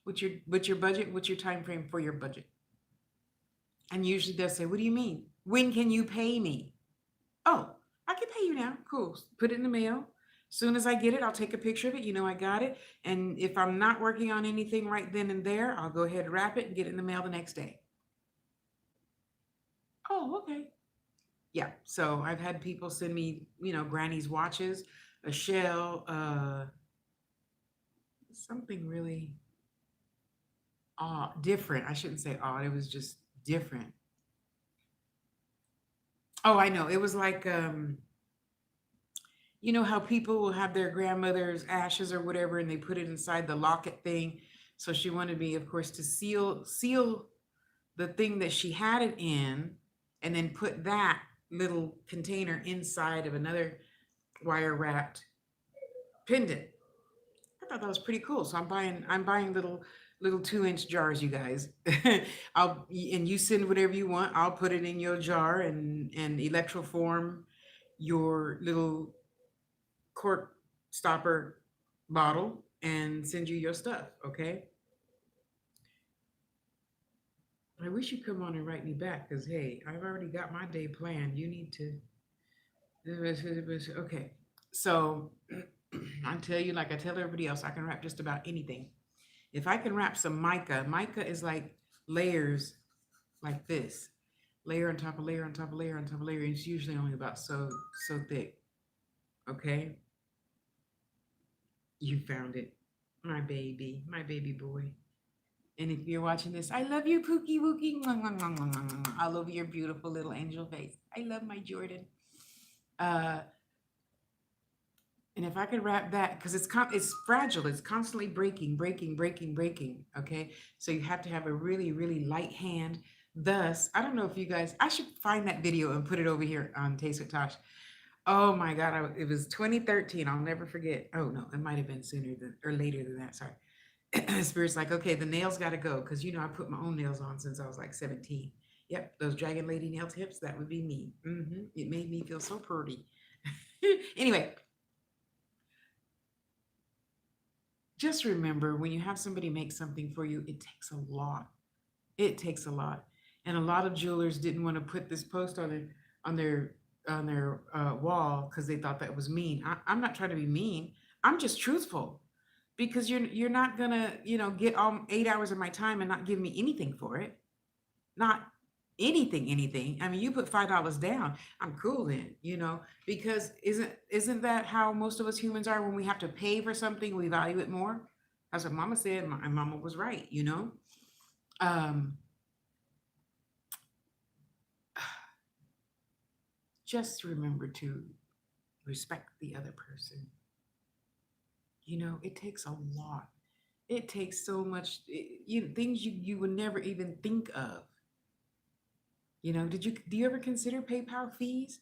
What's your budget? What's your time frame for your budget? And usually they'll say, "What do you mean? When can you pay me?" "Oh, I can pay you now." Cool. Put it in the mail. Soon as I get it, I'll take a picture of it. I got it. And if I'm not working on anything right then and there, I'll go ahead and wrap it and get it in the mail the next day. "Oh, okay." Yeah. So I've had people send me, Granny's watches, a shell, something really odd, different. I shouldn't say odd. It was just different. Oh, I know. It was like, how people will have their grandmother's ashes or whatever, and they put it inside the locket thing. So she wanted me, of course, to seal the thing that she had it in, and then put that little container inside of another wire wrapped pendant. I thought that was pretty cool. So I'm buying little 2-inch jars, you guys. And you send whatever you want. I'll put it in your jar and electroform your little cork stopper bottle and send you your stuff. Okay. I wish you'd come on and write me back, because hey, I've already got my day planned. You need to. Okay. So I tell you, like I tell everybody else, I can wrap just about anything. If I can wrap some mica is like layers like this, layer on top of layer on top of layer on top of layer. It's usually only about so thick. Okay. You found it. My baby boy. And if you're watching this, I love you, Pookie Wookie. Mwah, mwah, mwah, mwah, mwah, mwah. All over your beautiful little angel face. I love my Jordan. Uh, and if I could wrap that, because it's fragile, it's constantly breaking, breaking, breaking, breaking. Okay, so you have to have a really, really light hand. Thus, I don't know if you guys, I should find that video and put it over here on Taste with Tosh. Oh my God, it was 2013. I'll never forget. Oh no, it might have been sooner than or later than that. Sorry. Spirit's like, okay, the nails got to go, because I put my own nails on since I was like 17. Yep, those dragon lady nail tips, that would be me. It made me feel so pretty. Anyway, just remember, when you have somebody make something for you, it takes a lot. It takes a lot. And a lot of jewelers didn't want to put this post on their wall because they thought that was mean. I'm not trying to be mean. I'm just truthful because you're not gonna get all 8 hours of my time and not give me anything for it. Not anything. I mean, you put $5 down, I'm cool then. Because isn't that how most of us humans are? When we have to pay for something, we value it more. That's what Mama said. My Mama was right. Um, just remember to respect the other person. It takes a lot. It takes so much. Things you would never even think of. Do you ever consider PayPal fees?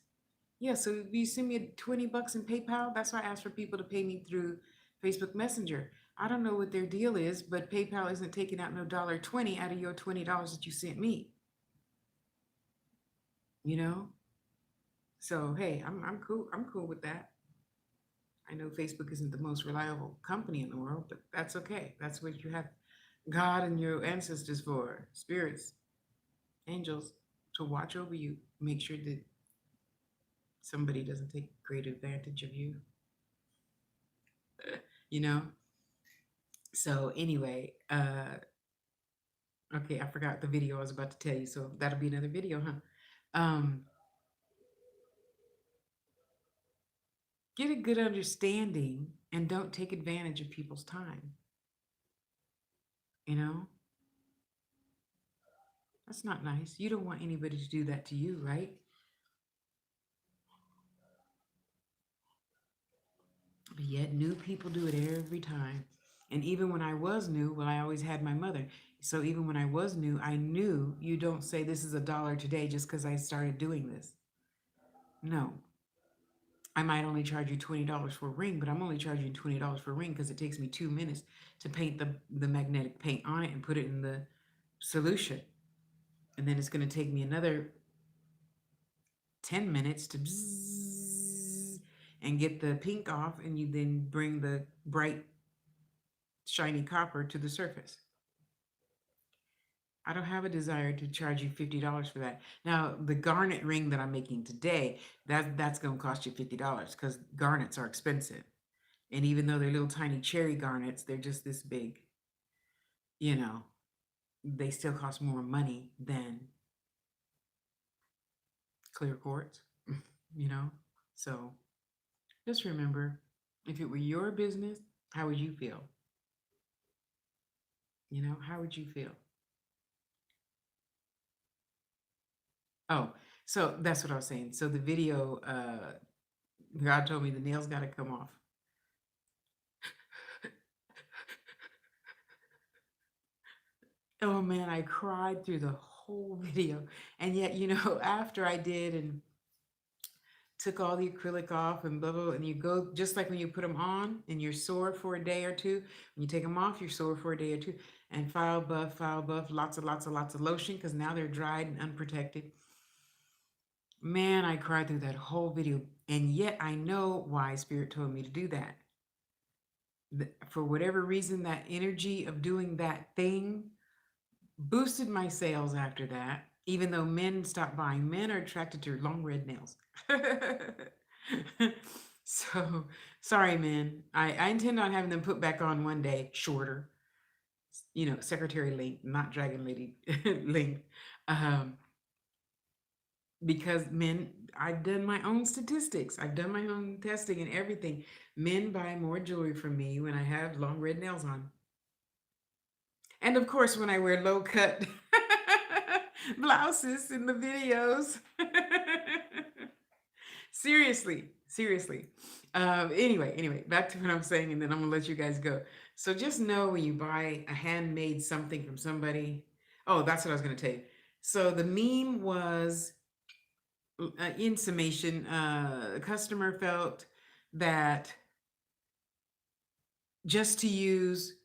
Yeah, so if you send me 20 bucks in PayPal, that's why I ask for people to pay me through Facebook Messenger. I don't know what their deal is, but PayPal isn't taking out no $1.20 out of your $20 that you sent me, you know? So hey, I'm cool. I'm cool with that. I know Facebook isn't the most reliable company in the world, but that's okay. That's what you have God and your ancestors for, spirits, angels, to watch over you, make sure that somebody doesn't take great advantage of you, you know? So anyway, okay, I forgot the video I was about to tell you, so that'll be another video, huh? Um, get a good understanding and don't take advantage of people's time. You know, that's not nice. You don't want anybody to do that to you, right? But yet, new people do it every time. And even when I was new, well, I always had my mother. So even when I was new, I knew you don't say this is $1 today just because I started doing this. No, I might only charge you $20 for a ring, but I'm only charging you $20 for a ring because it takes me 2 minutes to paint the magnetic paint on it and put it in the solution. And then it's going to take me another 10 minutes to bzzz and get the pink off, and you then bring the bright, shiny copper to the surface. I don't have a desire to charge you $50 for that. Now, the garnet ring that I'm making today, that's going to cost you $50 because garnets are expensive. And even though they're little tiny cherry garnets, they're just this big, you know, they still cost more money than clear quartz, you know? So just remember, if it were your business, how would you feel? How would you feel? Oh, so that's what I was saying. So the video, God told me the nails got to come off. Oh man, I cried through the whole video. And yet, after I did and took all the acrylic off and blah, blah, blah, and you go, just like when you put them on and you're sore for a day or two, when you take them off, you're sore for a day or two. And file buff, lots of lotion because now they're dried and unprotected. Man, I cried through that whole video. And yet I know why Spirit told me to do that. For whatever reason, that energy of doing that thing boosted my sales after that, even though men stopped buying. Men are attracted to long red nails. So sorry, men. I intend on having them put back on one day, shorter, secretary length, not dragon lady length. Um, because men, I've done my own statistics, I've done my own testing and everything. Men buy more jewelry from me when I have long red nails on. And of course, when I wear low cut blouses in the videos. Seriously, seriously. Anyway, back to what I'm saying, and then I'm gonna let you guys go. So just know when you buy a handmade something from somebody. Oh, that's what I was gonna tell you. So the meme was, in summation, a customer felt that just to use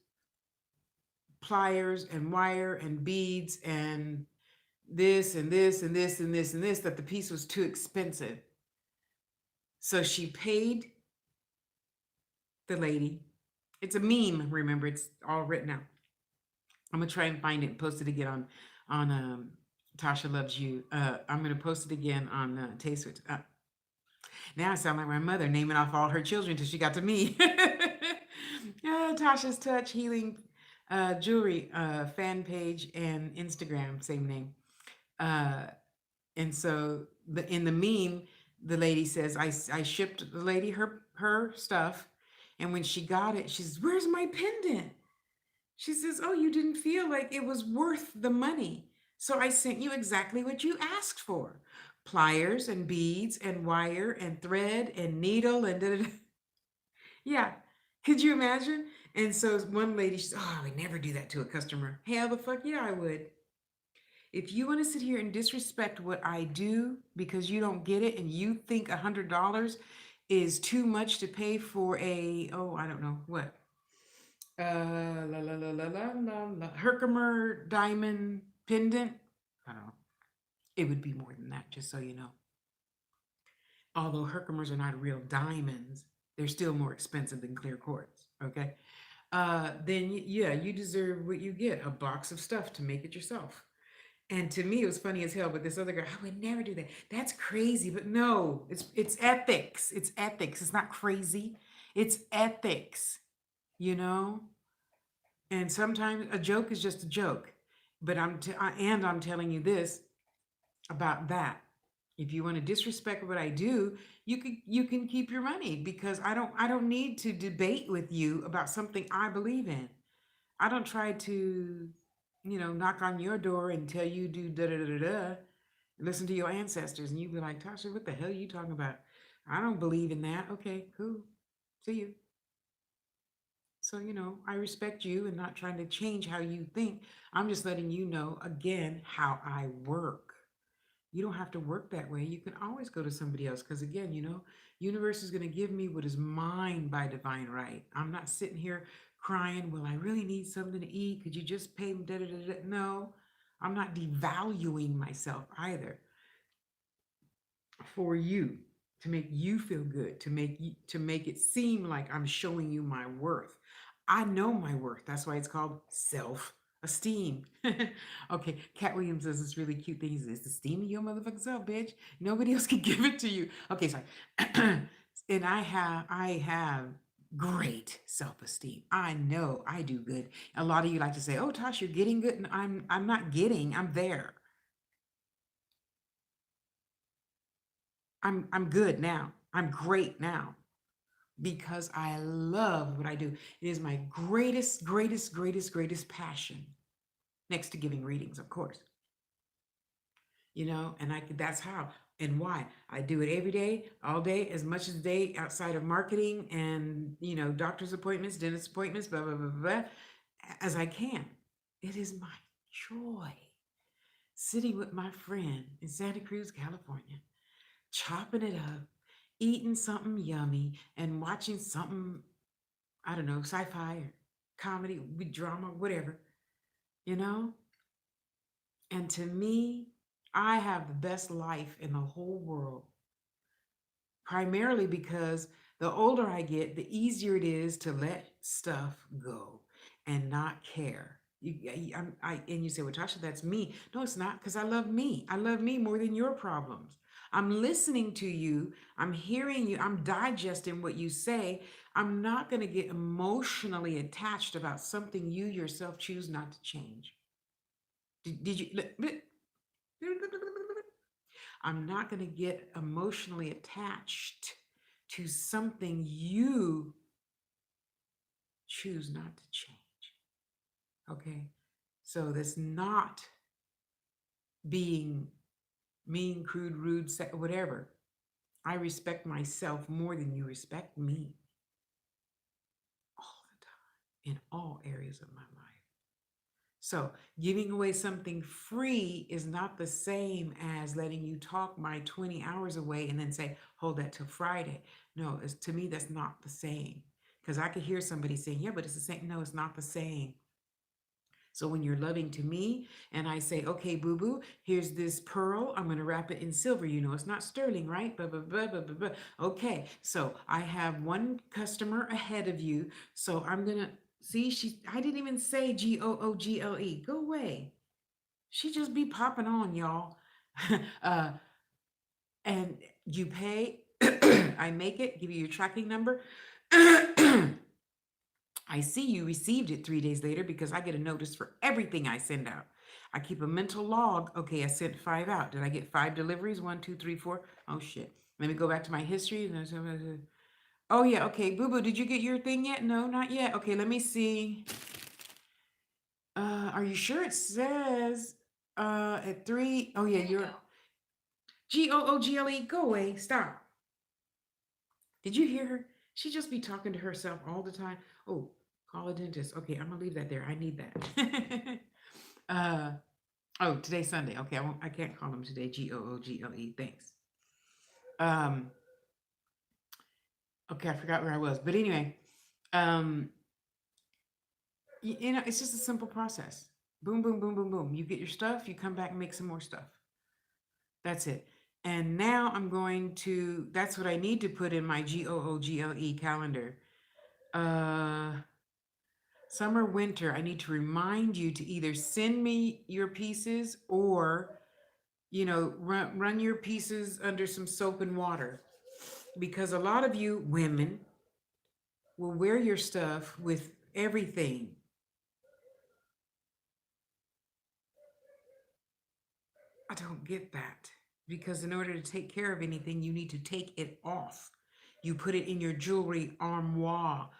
pliers and wire and beads and this and this and this and this and this, that the piece was too expensive. So she paid the lady. It's a meme, remember, it's all written out. I'm gonna try and find it and post it again on Tasha Loves You. I'm gonna post it again on Taste with. Now I sound like my mother naming off all her children till she got to me. Tasha's Touch Healing Jewelry fan page and Instagram, same name. Uh, and so in the meme, the lady says, I shipped the lady her stuff. And when she got it, she says, "Where's my pendant?" She says, "Oh, you didn't feel like it was worth the money. So I sent you exactly what you asked for: pliers and beads and wire and thread and needle and da, da, da." Yeah. Could you imagine? And so one lady, she's, "Oh, I would never do that to a customer." Hell the fuck yeah, I would. If you want to sit here and disrespect what I do because you don't get it and you think $100 is too much to pay for a, oh, I don't know what, la la la la la la la Herkimer diamond pendant. I don't know. It would be more than that, just so you know. Although Herkimers are not real diamonds, they're still more expensive than clear quartz. Okay. Then yeah, you deserve what you get, a box of stuff to make it yourself. And to me, it was funny as hell. But this other girl, I would never do that. That's crazy. But no, it's ethics. It's ethics. It's not crazy. It's ethics. You know. And sometimes a joke is just a joke. But I'm telling you this about that. If you want to disrespect what I do, you can keep your money because I don't need to debate with you about something I believe in. I don't try to, knock on your door and tell you do da da da da da. Listen to your ancestors, and you be like, "Tasha, what the hell are you talking about? I don't believe in that." Okay, cool. See you. So, I respect you and not trying to change how you think. I'm just letting you know again how I work. You don't have to work that way. You can always go to somebody else because again, universe is going to give me what is mine by divine right. I'm not sitting here crying, "Well, I really need something to eat. Could you just pay me?" Da, da, da, da. No, I'm not devaluing myself either for you to make you feel good, to make it seem like I'm showing you my worth. I know my worth. That's why it's called self-esteem. Okay, Cat Williams says this really cute thing. He says, "Esteem your motherfucking self, bitch. Nobody else can give it to you." Okay, sorry. And I have great self-esteem. I know I do good. A lot of you like to say, "Oh, Tosh, you're getting good." And I'm not getting, I'm there. I'm good now. I'm great now because I love what I do. It is my greatest, greatest, greatest, greatest passion, next to giving readings, of course. And that's how and why I do it every day, all day, as much as the day outside of marketing and doctor's appointments, dentist appointments, blah blah blah blah, as I can. It is my joy sitting with my friend in Santa Cruz, California, chopping it up, eating something yummy, and watching something, I don't know, sci-fi or comedy, drama, whatever, you know? And to me, I have the best life in the whole world, primarily because the older I get, the easier it is to let stuff go and not care. And you say, "Well, Tasha, that's me." No, it's not, because I love me. I love me more than your problems. I'm listening to you. I'm hearing you. I'm digesting what you say. I'm not going to get emotionally attached about something you yourself choose not to change. Did you? I'm not going to get emotionally attached to something you choose not to change. Okay. So that's not being mean, crude, rude, whatever. I respect myself more than you respect me all the time in all areas of my life. So, giving away something free is not the same as letting you talk my 20 hours away and then say, "Hold that till Friday." No, to me, that's not the same. Because I could hear somebody saying, "Yeah, but it's the same." No, it's not the same. So when you're loving to me and I say, "Okay, boo boo, here's this pearl. I'm going to wrap it in silver. It's not sterling, right? Blah, blah, blah, blah, blah, blah." Okay, so I have one customer ahead of you. So I'm going to see, I didn't even say Google. Go away. She just be popping on, y'all. uh, and you pay. I make it, give you your tracking number. I see you received it 3 days later because I get a notice for everything I send out. I keep a mental log. Okay, I sent 5 out. Did I get 5 deliveries? One, two, three, four. Oh shit. Let me go back to my history. Oh yeah, okay. Boo Boo, did you get your thing yet? No, not yet. Okay, let me see. Are you sure it says at 3? Oh yeah, you're Google. Go away. Stop. Did you hear her? She just be talking to herself all the time. Oh, call a dentist. Okay, I'm gonna leave that there. I need that. uh oh, today's Sunday. Okay, I can't call him today. Google. Thanks. Um, okay, I forgot where I was. But anyway, um, it's just a simple process. Boom, boom, boom, boom, boom. You get your stuff, you come back and make some more stuff. That's it. And now I'm going to, that's what I need to put in my Google calendar. Uh, Summer, winter, I need to remind you to either send me your pieces or, run your pieces under some soap and water. Because a lot of you women will wear your stuff with everything. I don't get that. Because in order to take care of anything, you need to take it off. You put it in your jewelry armoire.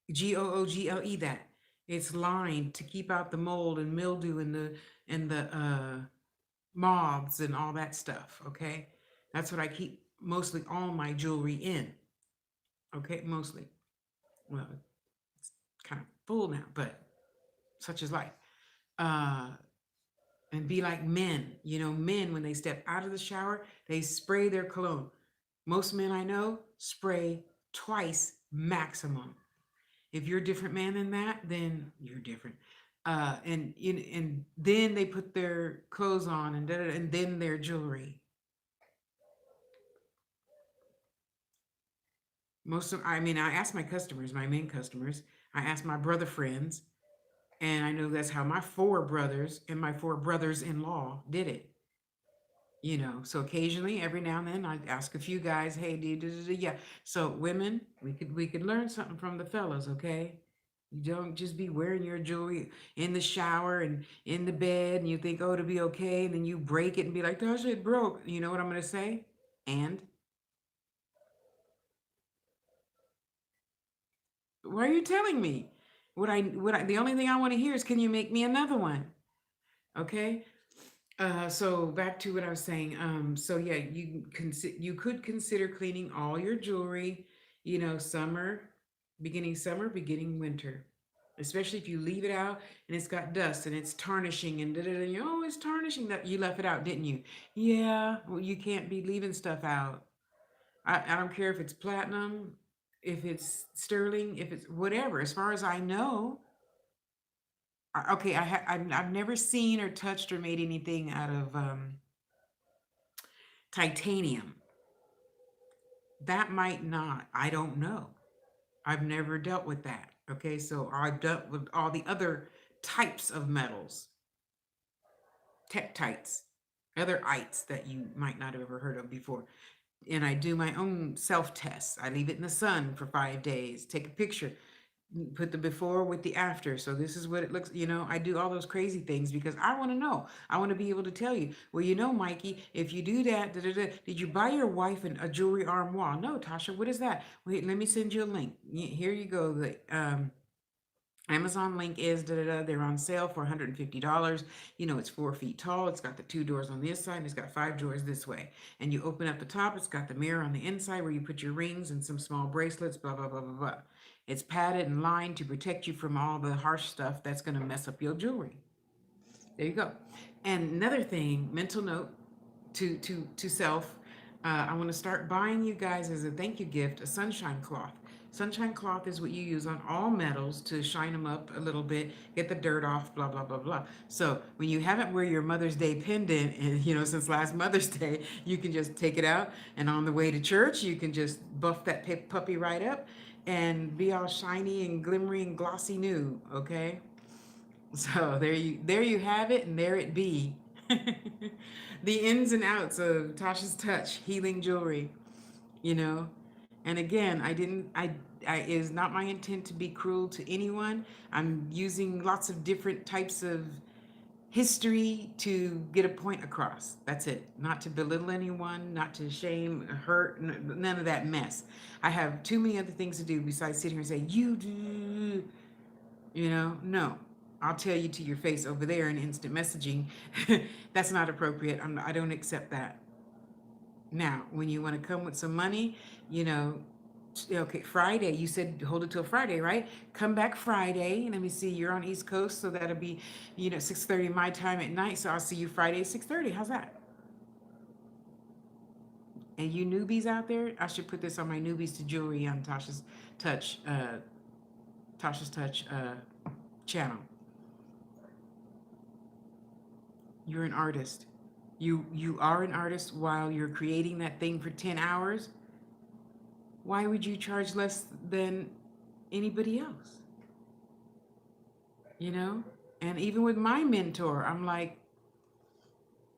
Google that. It's lined to keep out the mold and mildew and the moths and all that stuff. Okay. That's what I keep mostly all my jewelry in. Okay, mostly. Well, it's kind of full now, but such is life. Uh and be like men. Men, when they step out of the shower, they spray their cologne. Most men I know spray twice maximum. If you're a different man than that, then you're different. And then they put their clothes on and and then their jewelry. I ask my customers, my main customers, I ask my brother friends, and I know that's how my 4 brothers and my 4 brothers-in-law did it. So occasionally, every now and then, I ask a few guys, "Hey, yeah." So women, we could learn something from the fellas, okay? You don't just be wearing your jewelry in the shower and in the bed, and you think, "Oh, it'll be okay," and then you break it and be like, "That shit broke." You know what I'm gonna say? And why are you telling me? The only thing I want to hear is, can you make me another one? Okay. So back to what I was saying. So yeah, you could consider cleaning all your jewelry, summer, beginning winter. Especially if you leave it out and it's got dust and it's tarnishing and da da da. Oh, it's tarnishing. That you left it out, didn't you? Yeah. Well, you can't be leaving stuff out. I don't care if it's platinum, if it's sterling, if it's whatever. As far as I know, okay, I've never seen or touched or made anything out of titanium. That might not. I don't know. I've never dealt with that. Okay, so I've dealt with all the other types of metals, tektites, other ites that you might not have ever heard of before. And I do my own self tests. I leave it in the sun for 5 days, take a picture, put the before with the after. So this is what it looks, I do all those crazy things because I want to know. I want to be able to tell you, well, Mikey, if you do that, da, da, da, did you buy your wife a jewelry armoire? No, Tasha, what is that? Wait, let me send you a link. Here you go. The Amazon link is da da da. They're on sale for $150. It's 4 feet tall. It's got the 2 doors on this side, and it's got 5 drawers this way. And you open up the top. It's got the mirror on the inside where you put your rings and some small bracelets. Blah blah blah blah blah. It's padded and lined to protect you from all the harsh stuff that's going to mess up your jewelry. There you go. And another thing, mental note to self. I want to start buying you guys as a thank you gift a sunshine cloth. Sunshine cloth is what you use on all metals to shine them up a little bit, get the dirt off, blah blah blah blah. So when you haven't wear your Mother's Day pendant, and since last Mother's Day, you can just take it out, and on the way to church, you can just buff that puppy right up, and be all shiny and glimmery and glossy new. Okay. So there you have it, and there it be. The ins and outs of Tasha's Touch healing jewelry. you know. And again, it is not my intent to be cruel to anyone. I'm using lots of different types of history to get a point across. That's it. Not to belittle anyone, not to shame, hurt, none of that mess. I have too many other things to do besides sit here and say, you do, no. I'll tell you to your face over there in instant messaging. That's not appropriate. I don't accept that. Now, when you want to come with some money, you know, okay, Friday, you said hold it till Friday, right? Come back Friday. Let me see, you're on East Coast, so that'll be, 6:30 my time at night. So I'll see you Friday at 6:30. How's that? And you newbies out there, I should put this on my newbies to jewelry on Touch, Tasha's Touch channel. You're an artist. You are an artist while you're creating that thing for 10 hours. Why would you charge less than anybody else? You know? And even with my mentor, I'm like,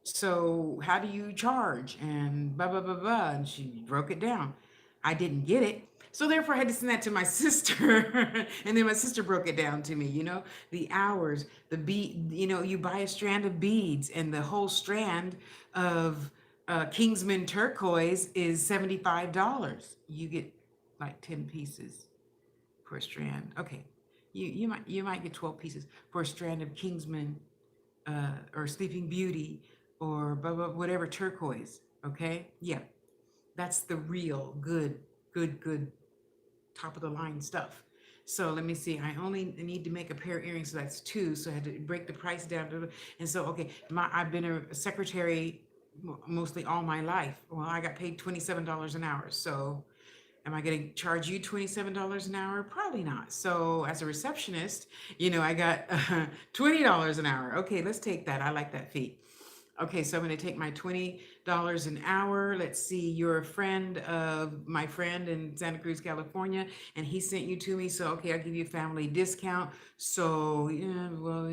so how do you charge? And blah, blah, blah, blah. And she broke it down. I didn't get it. So therefore I had to send that to my sister. And then my sister broke it down to me, the hours, the bead, you buy a strand of beads and the whole strand of Kingsman turquoise is $75. You get like 10 pieces per strand. Okay. You might get 12 pieces for a strand of Kingsman or Sleeping Beauty or blah, blah, whatever turquoise. Okay. Yeah. That's the real good top of the line stuff. So let me see. I only need to make a pair of earrings, so that's two. So I had to break the price down to, and so okay, I've been a secretary mostly all my life. Well, I got paid $27 an hour. So am I going to charge you $27 an hour? Probably not. So as a receptionist, I got $20 an hour. Okay, let's take that. I like that fee. Okay, so I'm going to take my $20 an hour. Let's see, you're a friend of my friend in Santa Cruz, California, and he sent you to me. So, okay, I'll give you a family discount. So, yeah, well,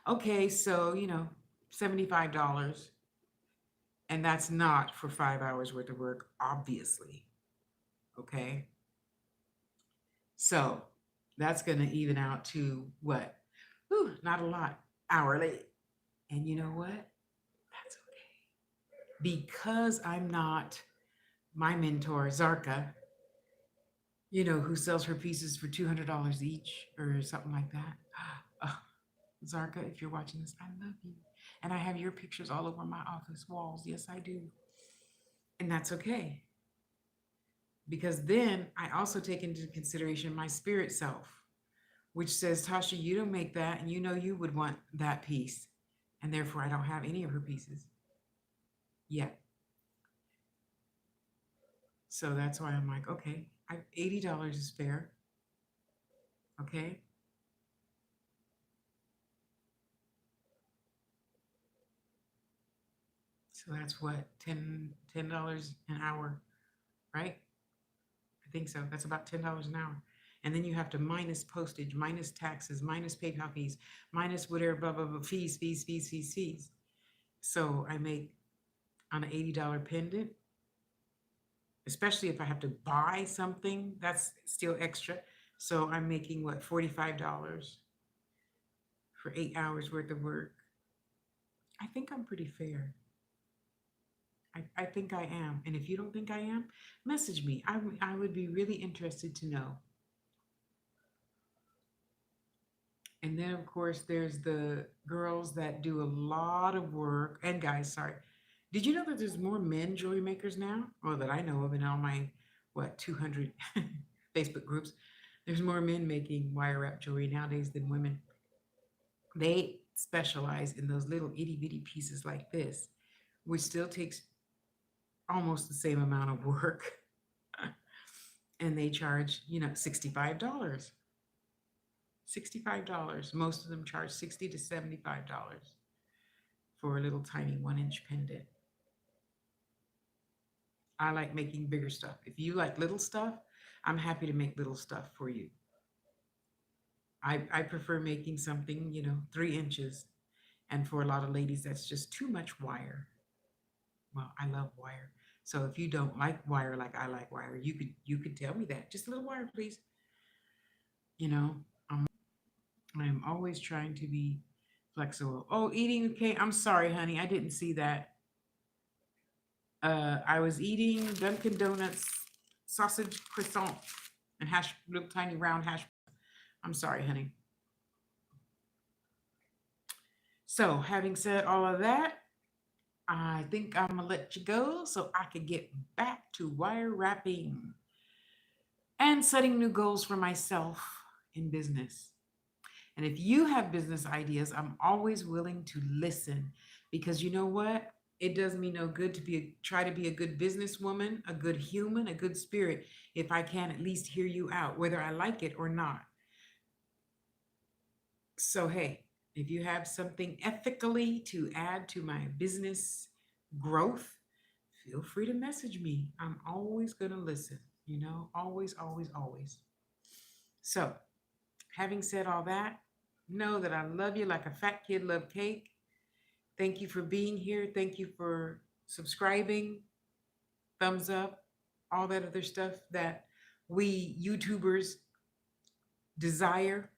okay, so, $75. And that's not for 5 hours worth of work, obviously. Okay. So that's going to even out to what? Whew, not a lot hourly. And you know what? That's okay. Because I'm not my mentor, Zarka, who sells her pieces for $200 each or something like that. Oh, Zarka, if you're watching this, I love you. And I have your pictures all over my office walls. Yes, I do. And that's okay. Because then I also take into consideration my spirit self, which says, Tasha, you don't make that, and you would want that piece. And therefore, I don't have any of her pieces yet. So that's why I'm like, okay, $80 is fair. Okay. So that's what, $10 an hour, right? I think so. That's about $10 an hour. And then you have to minus postage, minus taxes, minus PayPal fees, minus whatever, blah, blah, blah, fees. So I make on an $80 pendant, especially if I have to buy something, that's still extra. So I'm making what, $45 for 8 hours worth of work. I think I'm pretty fair. I think I am. And if you don't think I am, message me. I would be really interested to know. And then, of course, there's the girls that do a lot of work, and guys, sorry. Did you know that there's more men jewelry makers now? Or that I know of in all my, 200 Facebook groups? There's more men making wire wrap jewelry nowadays than women. They specialize in those little itty bitty pieces like this, which still takes almost the same amount of work. And they charge, $65. $65. Most of them charge $60 to $75 for a little tiny 1-inch pendant. I like making bigger stuff. If you like little stuff, I'm happy to make little stuff for you. I prefer making something, 3 inches. And for a lot of ladies, that's just too much wire. Well, I love wire. So if you don't like wire like I like wire, you could tell me that. Just a little wire, please. You know, I'm always trying to be flexible. Oh, eating okay. I'm sorry, honey. I didn't see that. I was eating Dunkin' Donuts sausage croissant and hash little tiny round hash. I'm sorry, honey. So, having said all of that, I think I'm gonna let you go so I can get back to wire wrapping and setting new goals for myself in business. And if you have business ideas, I'm always willing to listen because you know what? It does me no good to try to be a good businesswoman, a good human, a good spirit if I can at least hear you out, whether I like it or not. So, hey, if you have something ethically to add to my business growth, feel free to message me. I'm always going to listen, always, always, always. So, having said all that, know that I love you like a fat kid love cake. Thank you for being here. Thank you for subscribing, thumbs up, all that other stuff that we YouTubers desire.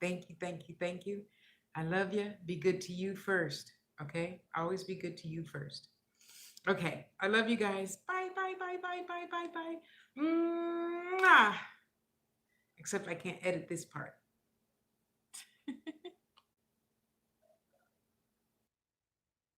Thank you, thank you, thank you. I love you. Be good to you first. Okay? Always be good to you first. Okay. I love you guys. Bye, bye, bye, bye, bye, bye, bye. Mwah. Except I can't edit this part.